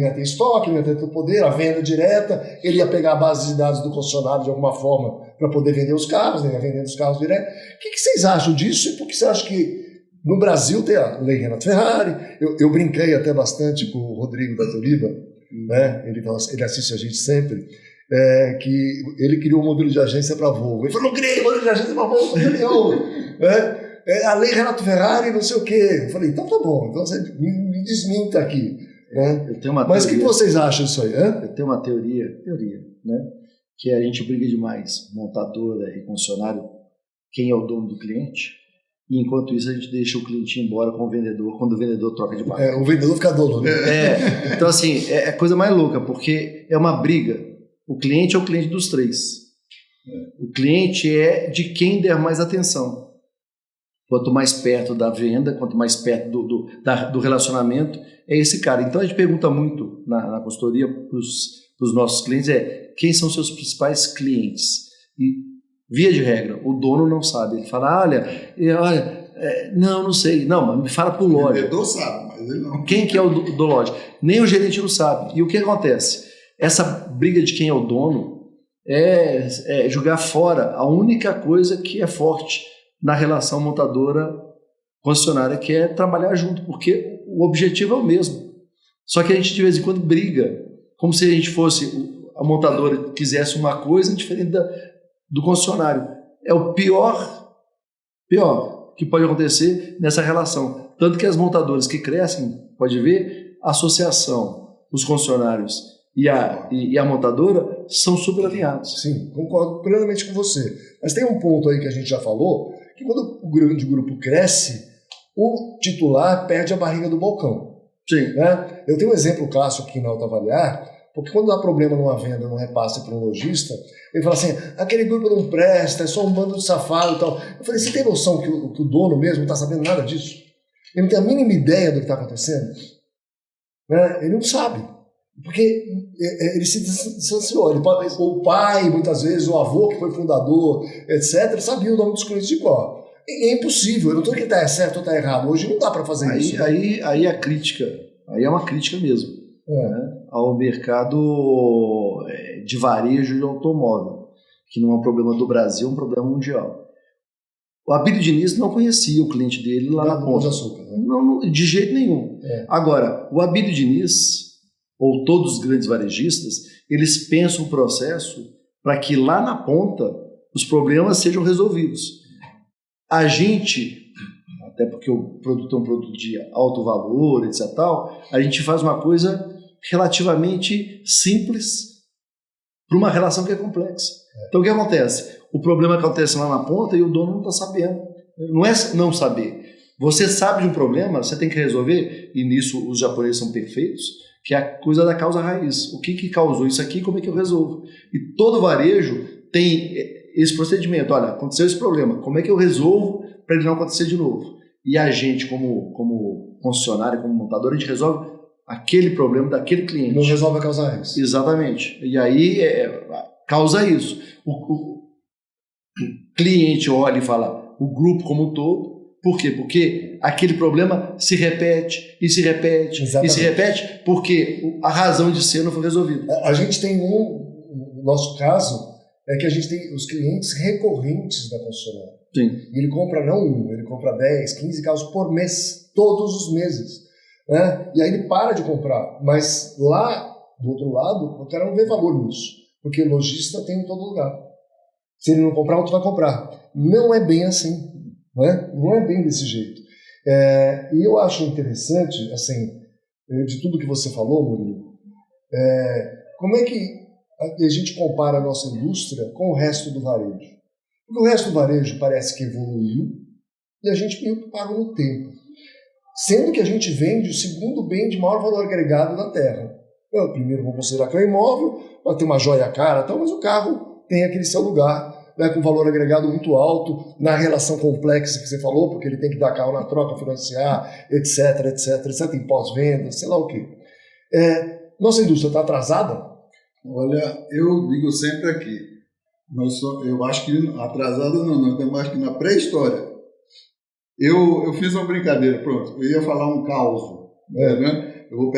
ia ter estoque, não ia ter poder, a venda direta, ele ia pegar a base de dados do concessionário de alguma forma para poder vender os carros, né, vendendo os carros direto. O que vocês acham disso e por que você acha que no Brasil tem a Lei Renato Ferrari? Eu brinquei até bastante com o Rodrigo da Toliba, né? Ele assiste a gente sempre, que ele criou um modelo de agência para a Volvo. Ele falou, não criei modelo de agência para a Volvo, a Lei Renato Ferrari, não sei o quê. Eu falei, então tá bom, então você me desminta aqui. Né? Mas o que vocês acham disso aí? Eu tenho uma teoria, né? Que a gente briga demais, montadora e concessionário, quem é o dono do cliente. E enquanto isso a gente deixa o cliente ir embora com o vendedor, quando o vendedor troca de marca. O vendedor fica dono, né? Então assim, é a coisa mais louca, porque é uma briga. O cliente é o cliente dos três. O cliente é de quem der mais atenção. Quanto mais perto da venda, quanto mais perto do relacionamento, é esse cara. Então a gente pergunta muito na consultoria para os nossos clientes, quem são seus principais clientes? E via de regra, o dono não sabe. Ele fala, olha, não sei. Não, mas me fala por loja. O vendedor sabe, mas ele não. Quem que é o do loja? Nem o gerente não sabe. E o que acontece? Essa briga de quem é o dono é jogar fora a única coisa que é forte na relação montadora-concessionária, que é trabalhar junto, porque o objetivo é o mesmo. Só que a gente de vez em quando briga, como se a gente fosse, a montadora quisesse uma coisa diferente do concessionário. É o pior que pode acontecer nessa relação. Tanto que as montadoras que crescem, pode ver, a associação, os concessionários e a montadora são super alinhados. Sim, concordo plenamente com você. Mas tem um ponto aí que a gente já falou, que quando o grande grupo cresce, o titular perde a barriga do balcão. Sim. Né? Eu tenho um exemplo clássico aqui na Autoavaliar, porque quando dá problema numa venda, num repasse para um lojista, ele fala assim, aquele grupo não presta, é só um bando de safado e tal. Eu falei, você tem noção que o dono mesmo não está sabendo nada disso? Ele não tem a mínima ideia do que está acontecendo? Né? Ele não sabe. Porque ele se distanciou. O pai, muitas vezes, o avô que foi fundador, etc., sabia o nome dos clientes de cor. É impossível. Eu não estou dizendo que está certo ou está errado. Hoje não dá para fazer isso. Aí a crítica, aí é uma crítica mesmo. Né, ao mercado de varejo de automóvel, que não é um problema do Brasil, é um problema mundial. O Abílio Diniz não conhecia o cliente dele lá na ponta. Não, de jeito nenhum. Agora, o Abílio Diniz, ou todos os grandes varejistas, eles pensam um processo para que lá na ponta os problemas sejam resolvidos. A gente, até porque o produto é um produto de alto valor, etc. A gente faz uma coisa relativamente simples para uma relação que é complexa. Então o que acontece? O problema acontece lá na ponta e o dono não está sabendo. Não é não saber. Você sabe de um problema, você tem que resolver, e nisso os japoneses são perfeitos, que é a coisa da causa raiz. O que causou isso aqui, como é que eu resolvo? E todo varejo tem esse procedimento. Olha, aconteceu esse problema, como é que eu resolvo para ele não acontecer de novo? E a gente, como concessionário, como montador, a gente resolve aquele problema daquele cliente. Não resolve a causa raiz. Exatamente. E aí causa isso. O cliente olha e fala, o grupo como um todo. Por quê? Porque aquele problema se repete, e se repete, Exatamente. E se repete, porque a razão de ser não foi resolvida. A gente tem no nosso caso, é que a gente tem os clientes recorrentes da concessionária. Sim. E ele compra não um, ele compra 10, 15 carros por mês, todos os meses. Né? E aí ele para de comprar. Mas lá, do outro lado, o cara não vê valor nisso. Porque lojista tem em todo lugar. Se ele não comprar, outro vai comprar. Não é bem assim. Não é bem desse jeito. E eu acho interessante, assim, de tudo que você falou, Murilo, como é que a gente compara a nossa indústria com o resto do varejo. Porque o resto do varejo parece que evoluiu e a gente parou no tempo. Sendo que a gente vende o segundo bem de maior valor agregado da terra. Primeiro vamos considerar que é o imóvel, vai ter uma joia cara, mas o carro tem aquele seu lugar né, com valor agregado muito alto, na relação complexa que você falou, porque ele tem que dar carro na troca, financiar, etc, em pós-venda, sei lá o quê. Nossa indústria está atrasada? Olha, eu digo sempre aqui, eu acho que atrasada não, nós estamos mais que na pré-história. Eu fiz uma brincadeira, pronto, eu ia falar um caos, né? Eu vou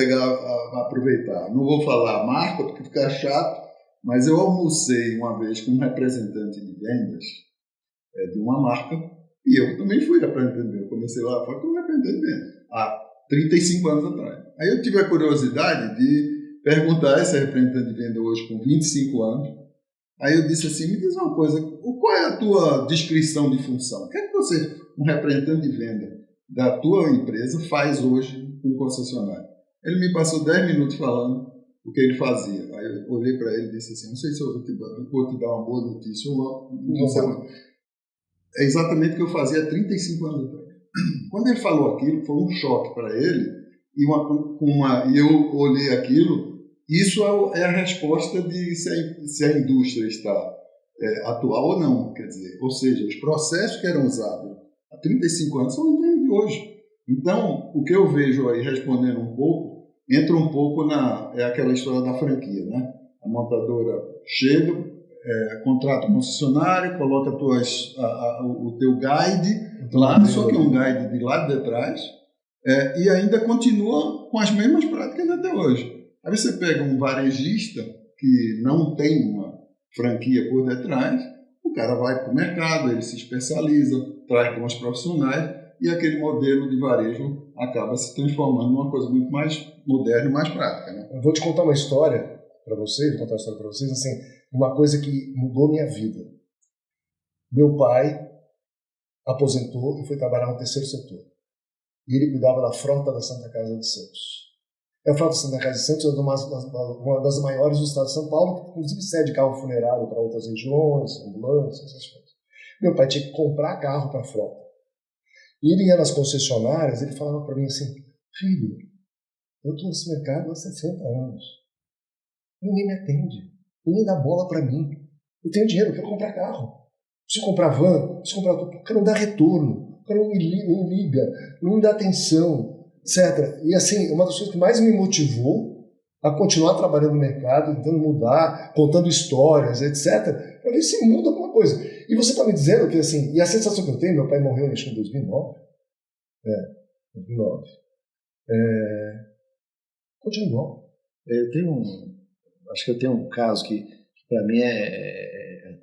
aproveitar. Não vou falar a marca, porque fica chato, mas eu almocei uma vez com um representante de vendas de uma marca, e eu também fui representante de vendas. Eu comecei lá como representante de vendas, há 35 anos atrás. Aí eu tive a curiosidade de perguntar a esse representante de venda hoje com 25 anos. Aí eu disse assim, me diz uma coisa, qual é a tua descrição de função? O que é que você, um representante de venda da tua empresa, faz hoje com o concessionário? Ele me passou 10 minutos falando o que ele fazia. Aí eu olhei para ele e disse assim, não sei se eu vou te dar uma boa notícia ou não. É exatamente o que eu fazia há 35 anos atrás. Quando ele falou aquilo, foi um choque para ele, e eu olhei aquilo. Isso é a resposta de se a indústria está atual ou não, quer dizer, ou seja, os processos que eram usados há 35 anos são os mesmos de hoje. Então, o que eu vejo aí, respondendo um pouco, entra um pouco aquela história da franquia, né? A montadora chega, contrata o concessionário, coloca o teu guide lá, só que é um guide de lá de trás, e ainda continua com as mesmas práticas até hoje. Aí você pega um varejista que não tem uma franquia por detrás, o cara vai para o mercado, ele se especializa, traz bons profissionais e aquele modelo de varejo acaba se transformando numa coisa muito mais moderna e mais prática. Né? Eu vou te contar uma história para vocês, assim, uma coisa que mudou minha vida. Meu pai aposentou e foi trabalhar no terceiro setor. E ele cuidava da frota da Santa Casa de Santos. A frota da Santa Casa de Santos é uma das maiores do estado de São Paulo, que inclusive cede carro funerário para outras regiões, ambulâncias, essas coisas. Meu pai tinha que comprar carro para a frota. E ele ia nas concessionárias, ele falava para mim assim, filho, eu estou nesse mercado há 60 anos. Ninguém me atende. Ninguém dá bola para mim. Eu tenho dinheiro, eu quero comprar carro. Preciso comprar van, preciso comprar tudo. O cara não dá retorno, o cara não liga, não me dá atenção, etc. E assim, uma das coisas que mais me motivou a continuar trabalhando no mercado, tentando mudar, contando histórias, etc., para ver se muda alguma coisa. E você está me dizendo que, assim, e a sensação que eu tenho, meu pai morreu acho que em 2009. 2009. Continua igual. Acho que eu tenho um caso que para mim é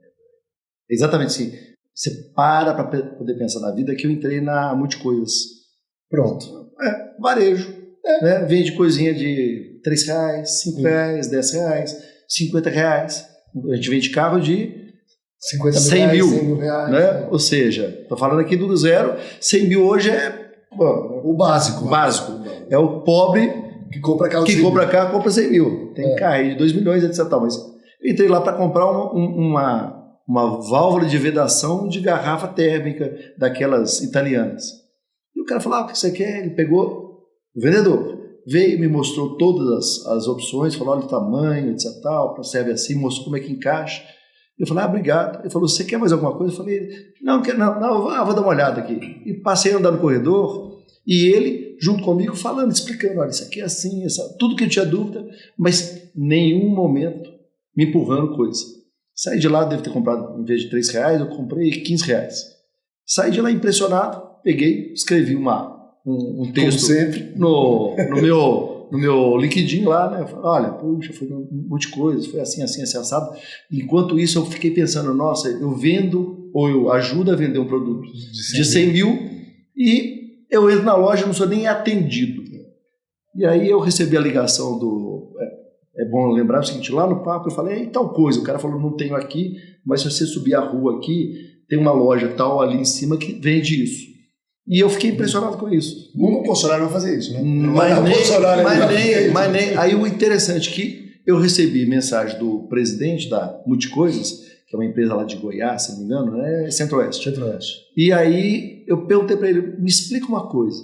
exatamente assim. Você para poder pensar na vida, que eu entrei na Multicoisas. Pronto. Varejo. Né? Vende coisinha de R$3, R$5, R$10, R$50. A gente vende carro de 50 100 mil, 100 mil reais. Né? Ou seja, estou falando aqui do zero, 100 mil hoje o básico. É o pobre que compra carro, compra 100 mil. Tem carro de 2 milhões, etc. Mas eu entrei lá para comprar uma válvula de vedação de garrafa térmica daquelas italianas. E o cara falou, o que você quer? Ele pegou, o vendedor veio, me mostrou todas as opções, falou, olha o tamanho, etc. Serve assim, mostrou como é que encaixa. Eu falei, obrigado. Ele falou, você quer mais alguma coisa? Eu falei, não, vou dar uma olhada aqui. E passei a andar no corredor e ele, junto comigo, falando, explicando, olha, isso aqui é assim, tudo que eu tinha dúvida, mas nenhum momento me empurrando coisa. Saí de lá, devo ter comprado, em vez de R$3, eu comprei R$15. Saí de lá impressionado, peguei, escrevi um texto no meu LinkedIn lá, né? Eu falei, olha, puxa, foi um monte de coisa, foi assim, assado. Enquanto isso, eu fiquei pensando, nossa, eu vendo ou eu ajudo a vender um produto de 100 mil e eu entro na loja e não sou nem atendido. E aí eu recebi a ligação é bom lembrar o seguinte, lá no papo eu falei, tal coisa, o cara falou, não tenho aqui, mas se você subir a rua aqui, tem uma loja tal ali em cima que vende isso. E eu fiquei impressionado com isso. O concessionário vai fazer isso, né? Mas nem. Aí o interessante é que eu recebi mensagem do presidente da Multicoisas, que é uma empresa lá de Goiás, se não me engano, é Centro-Oeste. E aí eu perguntei para ele, me explica uma coisa.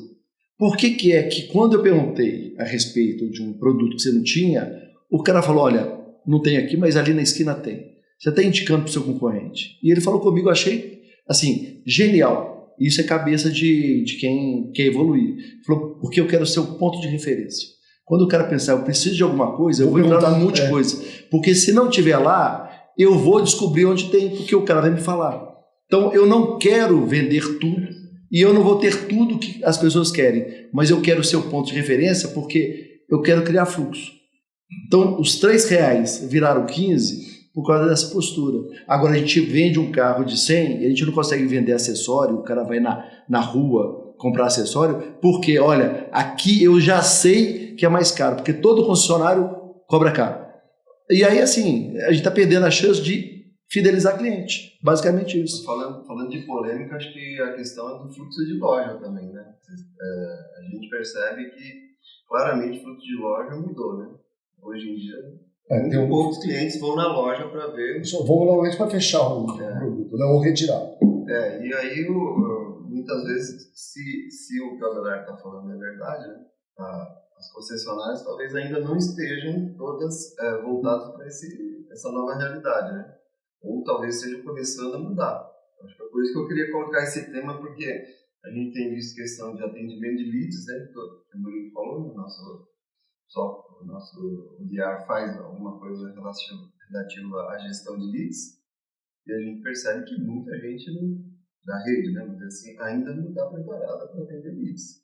Por que é que quando eu perguntei a respeito de um produto que você não tinha, o cara falou, olha, não tem aqui, mas ali na esquina tem. você está indicando para o seu concorrente. E ele falou comigo, eu achei, assim, genial. Isso é cabeça de quem quer evoluir. Ele falou, porque eu quero ser o ponto de referência. Quando o cara pensar, eu preciso de alguma coisa, eu vou entrar num monte de coisa. Porque se não tiver lá, eu vou descobrir onde tem, porque o cara vai me falar. Então, eu não quero vender tudo e eu não vou ter tudo que as pessoas querem, mas eu quero ser o ponto de referência porque eu quero criar fluxo. Então, os R$3 viraram 15 por causa dessa postura. Agora, a gente vende um carro de 100 e a gente não consegue vender acessório, o cara vai na rua comprar acessório, porque, olha, aqui eu já sei que é mais caro, porque todo concessionário cobra caro. E aí, assim, a gente está perdendo a chance de fidelizar cliente. Basicamente isso. Falando de polêmica, acho que a questão é do fluxo de loja também, né? A gente percebe que claramente o fluxo de loja mudou, né? Hoje em dia, muito poucos clientes vão na loja para ver. Só vão normalmente para fechar o produto, né? Ou retirar. E aí, muitas vezes, se o que a galera está falando é verdade, né? As concessionárias talvez ainda não estejam todas voltadas para essa nova realidade, né? Ou talvez estejam começando a mudar. Acho que é por isso que eu queria colocar esse tema, porque a gente tem visto questão de atendimento de leads, né? Que o Murilo falou, o nosso ODR faz alguma coisa relativa à gestão de leads, e a gente percebe que muita gente da rede, né? Mas assim, ainda não está preparada para atender leads,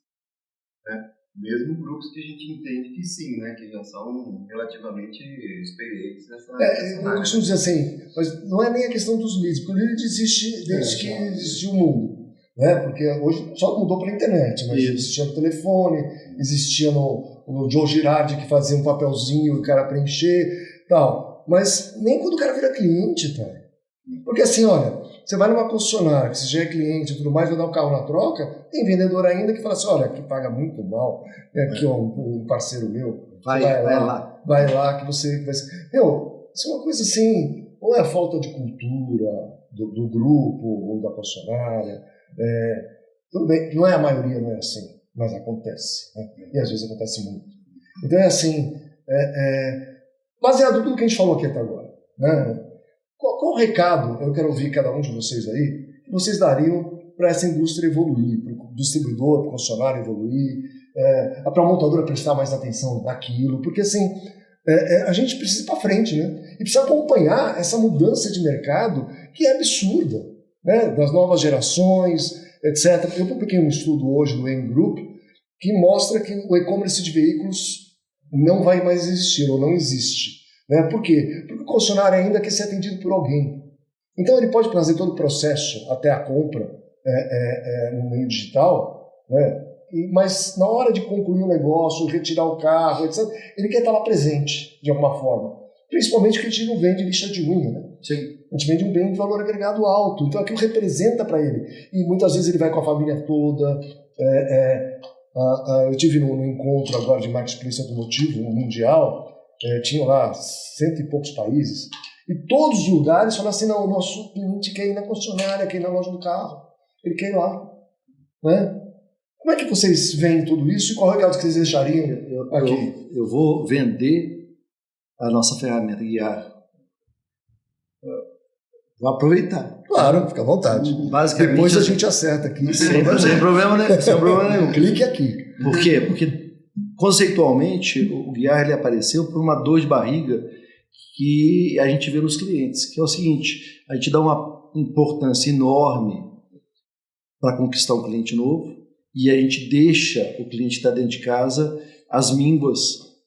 né? Mesmo grupos que a gente entende que sim, né, que já são relativamente experientes nessa eu costumo dizer assim, mas não é nem a questão dos leads, porque o lead existe desde que existiu o mundo, né? Porque hoje só mudou para a internet, mas existia no telefone, existia no Joe Girardi que fazia um papelzinho e o cara preencher, tal. Mas nem quando o cara vira cliente, tá? Porque assim, olha, você vai numa concessionária, que você já é cliente e tudo mais, vai dar um carro na troca, tem vendedor ainda que fala assim, olha, que paga muito mal, aqui ó, um parceiro meu, vai lá que você vai ser... Meu, isso é uma coisa assim, ou é a falta de cultura do grupo ou da concessionária, tudo bem, não é a maioria, não é assim, mas acontece, né? E às vezes acontece muito. Então é assim, baseado em tudo que a gente falou aqui até agora, né? Qual o recado, eu quero ouvir cada um de vocês aí, que vocês dariam para essa indústria evoluir, para o distribuidor, para o concessionário evoluir, para a montadora prestar mais atenção naquilo, porque assim, a gente precisa ir para frente, né? E precisa acompanhar essa mudança de mercado que é absurda, né? Das novas gerações, etc. Eu publiquei um estudo hoje do M Group que mostra que o e-commerce de veículos não vai mais existir, ou não existe. Né? Por quê? Porque o concessionário ainda quer ser atendido por alguém. Então ele pode trazer todo o processo até a compra no meio digital, né? Mas na hora de concluir o negócio, retirar o carro, etc., ele quer estar lá presente, de alguma forma. Principalmente porque a gente não vende lixa de unha, né? Sim. A gente vende um bem de valor agregado alto. Então aquilo representa para ele. E muitas vezes ele vai com a família toda. Eu tive no encontro agora de marketplace automotivo mundial, tinha lá 100 e poucos países, e todos os lugares falaram assim, não, o nosso cliente quer ir na concessionária, quer ir na loja do carro, ele quer ir lá, né? Como é que vocês veem tudo isso e qual é o recado que vocês deixariam aqui? Eu vou vender a nossa ferramenta guiar. Vou aproveitar. Claro, fica à vontade. Basicamente, depois a gente acerta aqui. Sem problema nenhum. Clique aqui. Por quê? Porque conceitualmente, o guiar ele apareceu por uma dor de barriga que a gente vê nos clientes, que é o seguinte, a gente dá uma importância enorme para conquistar um cliente novo e a gente deixa o cliente estar dentro de casa às mínguas,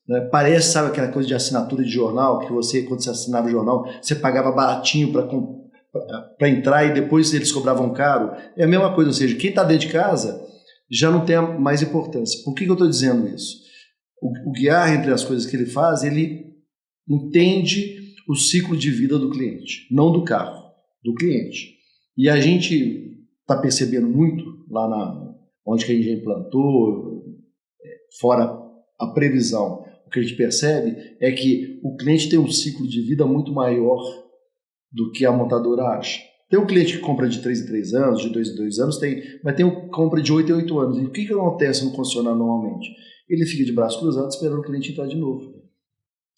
né? Parece, sabe, aquela coisa de assinatura de jornal, que você, quando você assinava o jornal, você pagava baratinho para entrar e depois eles cobravam caro. É a mesma coisa, ou seja, quem está dentro de casa já não tem mais importância. Por que eu estou dizendo isso? O guiar, entre as coisas que ele faz, ele entende o ciclo de vida do cliente, não do carro, do cliente. E a gente está percebendo muito lá onde que a gente já implantou, fora a previsão, o que a gente percebe é que o cliente tem um ciclo de vida muito maior do que a montadora acha. Tem um cliente que compra de 3 em 3 anos, de 2 em 2 anos, mas tem um que compra de 8 em 8 anos. E o que acontece no concessionário normalmente? Ele fica de braço cruzado esperando o cliente entrar de novo.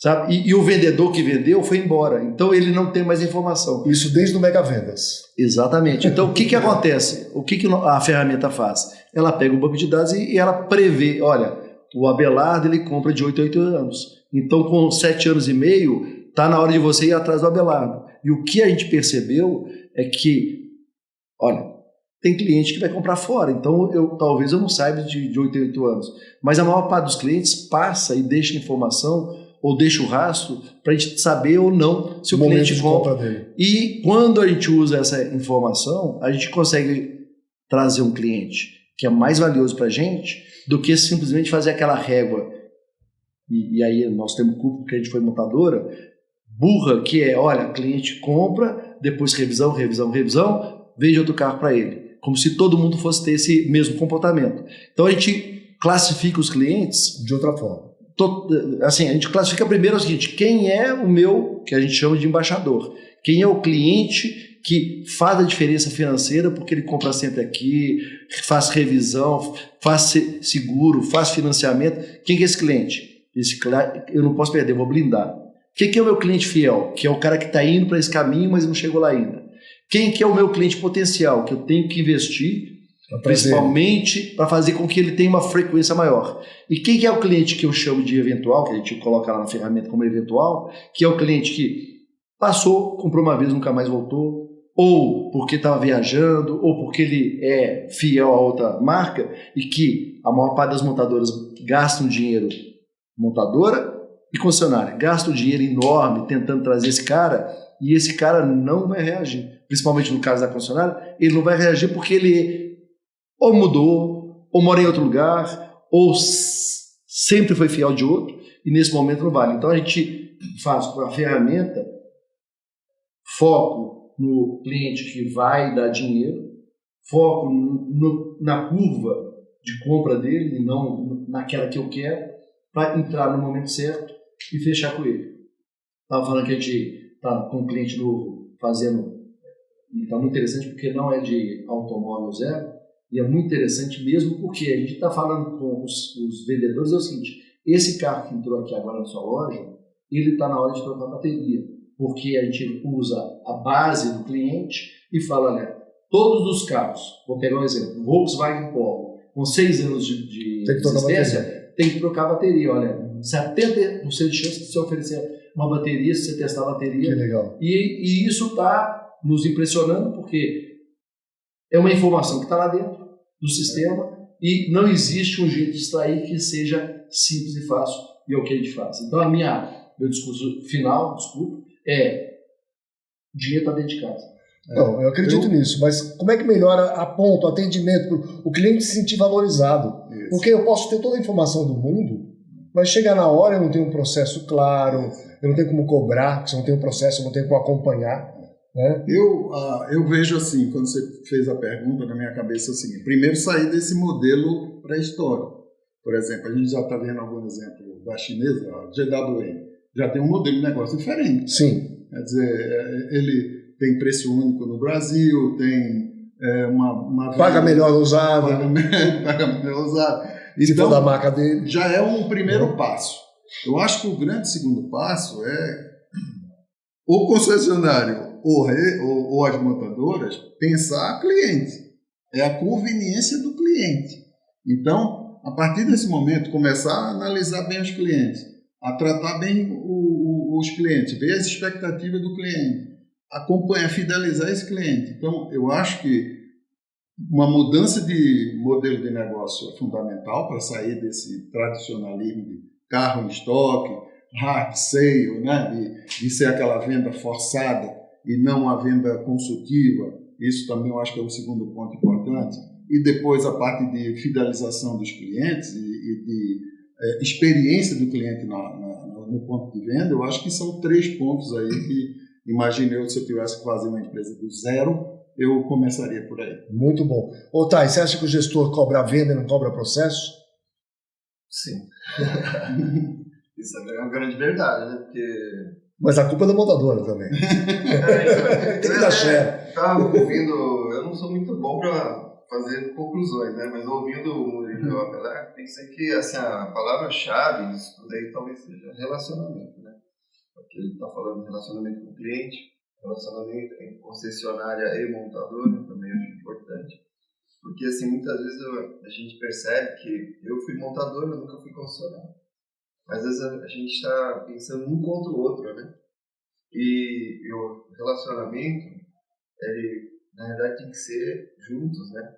sabe? E o vendedor que vendeu foi embora. Então ele não tem mais informação. Isso desde o Mega Vendas. Exatamente. Então o que acontece? O que a ferramenta faz? Ela pega o banco de dados e ela prevê, olha, o Abelardo ele compra de 8 a 8 anos. Então com 7 anos e meio, está na hora de você ir atrás do Abelardo. E o que a gente percebeu é que, olha, tem cliente que vai comprar fora, então talvez eu não saiba de 8 a 8 anos. Mas a maior parte dos clientes passa e deixa informação ou deixa o rastro para a gente saber ou não se o cliente compra dele. E quando a gente usa essa informação, a gente consegue trazer um cliente que é mais valioso para a gente do que simplesmente fazer aquela régua. E aí nós temos culpa porque a gente foi montadora, burra, que é, olha, cliente compra, depois revisão, vende outro carro para ele. Como se todo mundo fosse ter esse mesmo comportamento. Então a gente classifica os clientes de outra forma. Assim, a gente classifica primeiro o seguinte: quem é o meu, que a gente chama de embaixador? Quem é o cliente que faz a diferença financeira porque ele compra sempre aqui, faz revisão, faz seguro, faz financiamento? Quem que é esse cliente? Esse cliente eu não posso perder, vou blindar. Quem que é o meu cliente fiel? Que é o cara que está indo para esse caminho, mas não chegou lá ainda. Quem que é o meu cliente potencial, que eu tenho que investir, principalmente para fazer com que ele tenha uma frequência maior? E quem que é o cliente que eu chamo de eventual, que a gente coloca lá na ferramenta como eventual, que é o cliente que passou, comprou uma vez, nunca mais voltou, ou porque estava viajando, ou porque ele é fiel a outra marca, e que a maior parte das montadoras gastam dinheiro, montadora e concessionária, gastam dinheiro enorme tentando trazer esse cara, e esse cara não vai reagir. Principalmente no caso da concessionária, ele não vai reagir porque ele ou mudou, ou mora em outro lugar, ou sempre foi fiel de outro, e nesse momento não vale. Então a gente faz com a ferramenta foco no cliente que vai dar dinheiro, foco na curva de compra dele, e não naquela que eu quero, para entrar no momento certo e fechar com ele. Estava falando que a gente está com um cliente novo fazendo. E está muito interessante porque não é de automóvel zero, e é muito interessante mesmo porque a gente está falando com os vendedores, é o seguinte: esse carro que entrou aqui agora na sua loja, ele está na hora de trocar a bateria, porque a gente usa a base do cliente e fala, olha, todos os carros, vou pegar um exemplo, Volkswagen Polo, com 6 anos de existência, tem que trocar a bateria, olha, 70% de chance de você oferecer uma bateria, se você testar a bateria. Que legal. E isso está nos impressionando porque é uma informação que está lá dentro do sistema e não existe um jeito de extrair que seja simples e fácil, e é o que a gente faz. Então meu discurso final, é: o dinheiro está dentro de casa. Não, eu acredito nisso, mas como é que melhora a ponto, o atendimento, o cliente se sentir valorizado? Isso. Porque eu posso ter toda a informação do mundo, mas chegar na hora eu não tenho um processo claro, eu não tenho como cobrar, porque se eu não tenho um processo, eu não tenho como acompanhar. Né? Eu vejo assim, quando você fez a pergunta, na minha cabeça é o seguinte: primeiro sair desse modelo pré-histórico. Por exemplo, a gente já está vendo algum exemplo da chinesa, a GWM, já tem um modelo de negócio diferente. Sim. Quer dizer, ele tem preço único no Brasil, tem uma paga melhor usado. Paga melhor usado. Se for da marca dele. Já é um primeiro passo. Eu acho que o grande segundo passo é o concessionário ou as montadoras pensar cliente. É a conveniência do cliente. Então, a partir desse momento, começar a analisar bem os clientes, a tratar bem os clientes, ver as expectativas do cliente, acompanhar, fidelizar esse cliente. Então, eu acho que uma mudança de modelo de negócio é fundamental para sair desse tradicionalismo de carro em estoque, hard sale, né? de ser aquela venda forçada e não a venda consultiva. Isso também eu acho que é um segundo ponto importante. E depois a parte de fidelização dos clientes e de experiência do cliente no ponto de venda. Eu acho que são 3 pontos aí que, imagine eu, se eu tivesse que fazer uma empresa do zero, eu começaria por aí. Muito bom. Ô, Thay, você acha que o gestor cobra a venda e não cobra processo? Sim. Isso é uma grande verdade, né? Porque... Mas a culpa é da montadora também. Tem que dar share. Estava ouvindo, eu não sou muito bom para fazer conclusões, né? Mas ouvindo o Murilo Abelardo, tem que ser que assim, a palavra-chave disso tudo aí talvez seja relacionamento, né? porque ele está falando de relacionamento com o cliente, relacionamento entre concessionária e montadora, também acho importante. Porque, assim, muitas vezes a gente percebe que eu fui montador, eu nunca fui concessionário. Mas, às vezes, a gente está pensando um contra o outro, né? E o relacionamento, ele, na verdade, tem que ser juntos, né?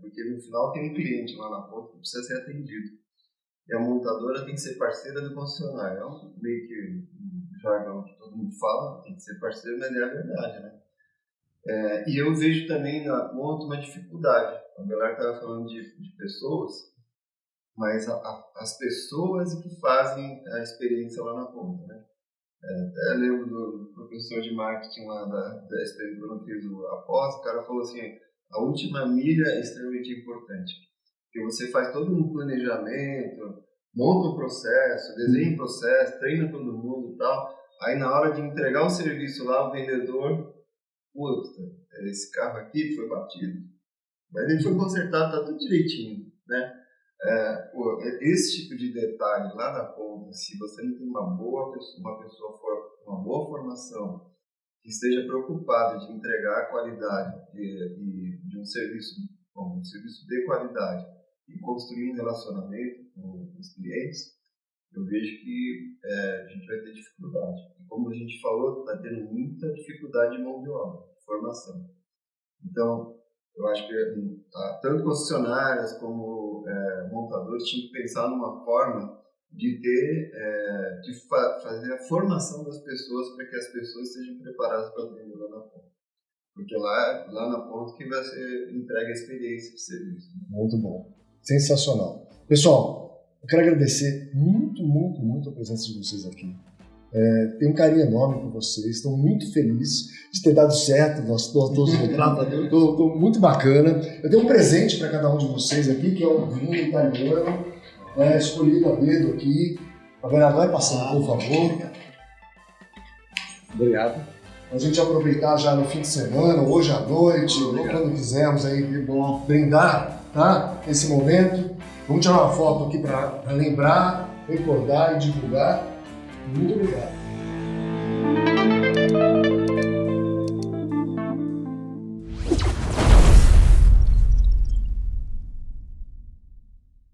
Porque, no final, tem um cliente lá na ponta que precisa ser atendido. E a montadora tem que ser parceira do concessionário. É meio que um jargão que todo mundo fala, tem que ser parceiro, mas é a verdade, né? E eu vejo também na ponta uma dificuldade. A Belar estava falando de pessoas, mas as pessoas que fazem a experiência lá na ponta, né? Até lembro do professor de marketing lá da SPM, quando eu fiz a pós, o cara falou assim, a última milha é extremamente importante, porque você faz todo um planejamento, monta um processo, desenha um processo, treina todo mundo e tal, aí na hora de entregar o serviço lá, o vendedor, puta, esse carro aqui foi batido, mas ele foi consertado, tá tudo direitinho, né? Esse tipo de detalhe lá na ponta, se você não tem uma boa formação, que esteja preocupada de entregar a qualidade de um serviço de qualidade e construir um relacionamento com os clientes, eu vejo que a gente vai ter dificuldade. E como a gente falou, está tendo muita dificuldade de mão de obra, de formação. Então, eu acho que tanto concessionárias como montadores tinham que pensar numa forma de fazer a formação das pessoas para que as pessoas estejam preparadas para atender lá na ponta. Porque lá na ponta que vai ser entregue a experiência de serviço. Muito bom. Sensacional. Pessoal, eu quero agradecer muito, muito, muito a presença de vocês aqui. Tenho um carinho enorme por vocês, estou muito feliz de ter dado certo, nós todos estou muito bacana. Eu tenho um presente para cada um de vocês aqui, que é um vinho italiano, escolhido a dedo aqui. A Vera, vai passando, por favor. Obrigado. A gente aproveitar já no fim de semana, hoje à noite, ou quando quisermos aí, brindar, tá? Esse momento. Vamos tirar uma foto aqui para lembrar, recordar e divulgar. Muito obrigado.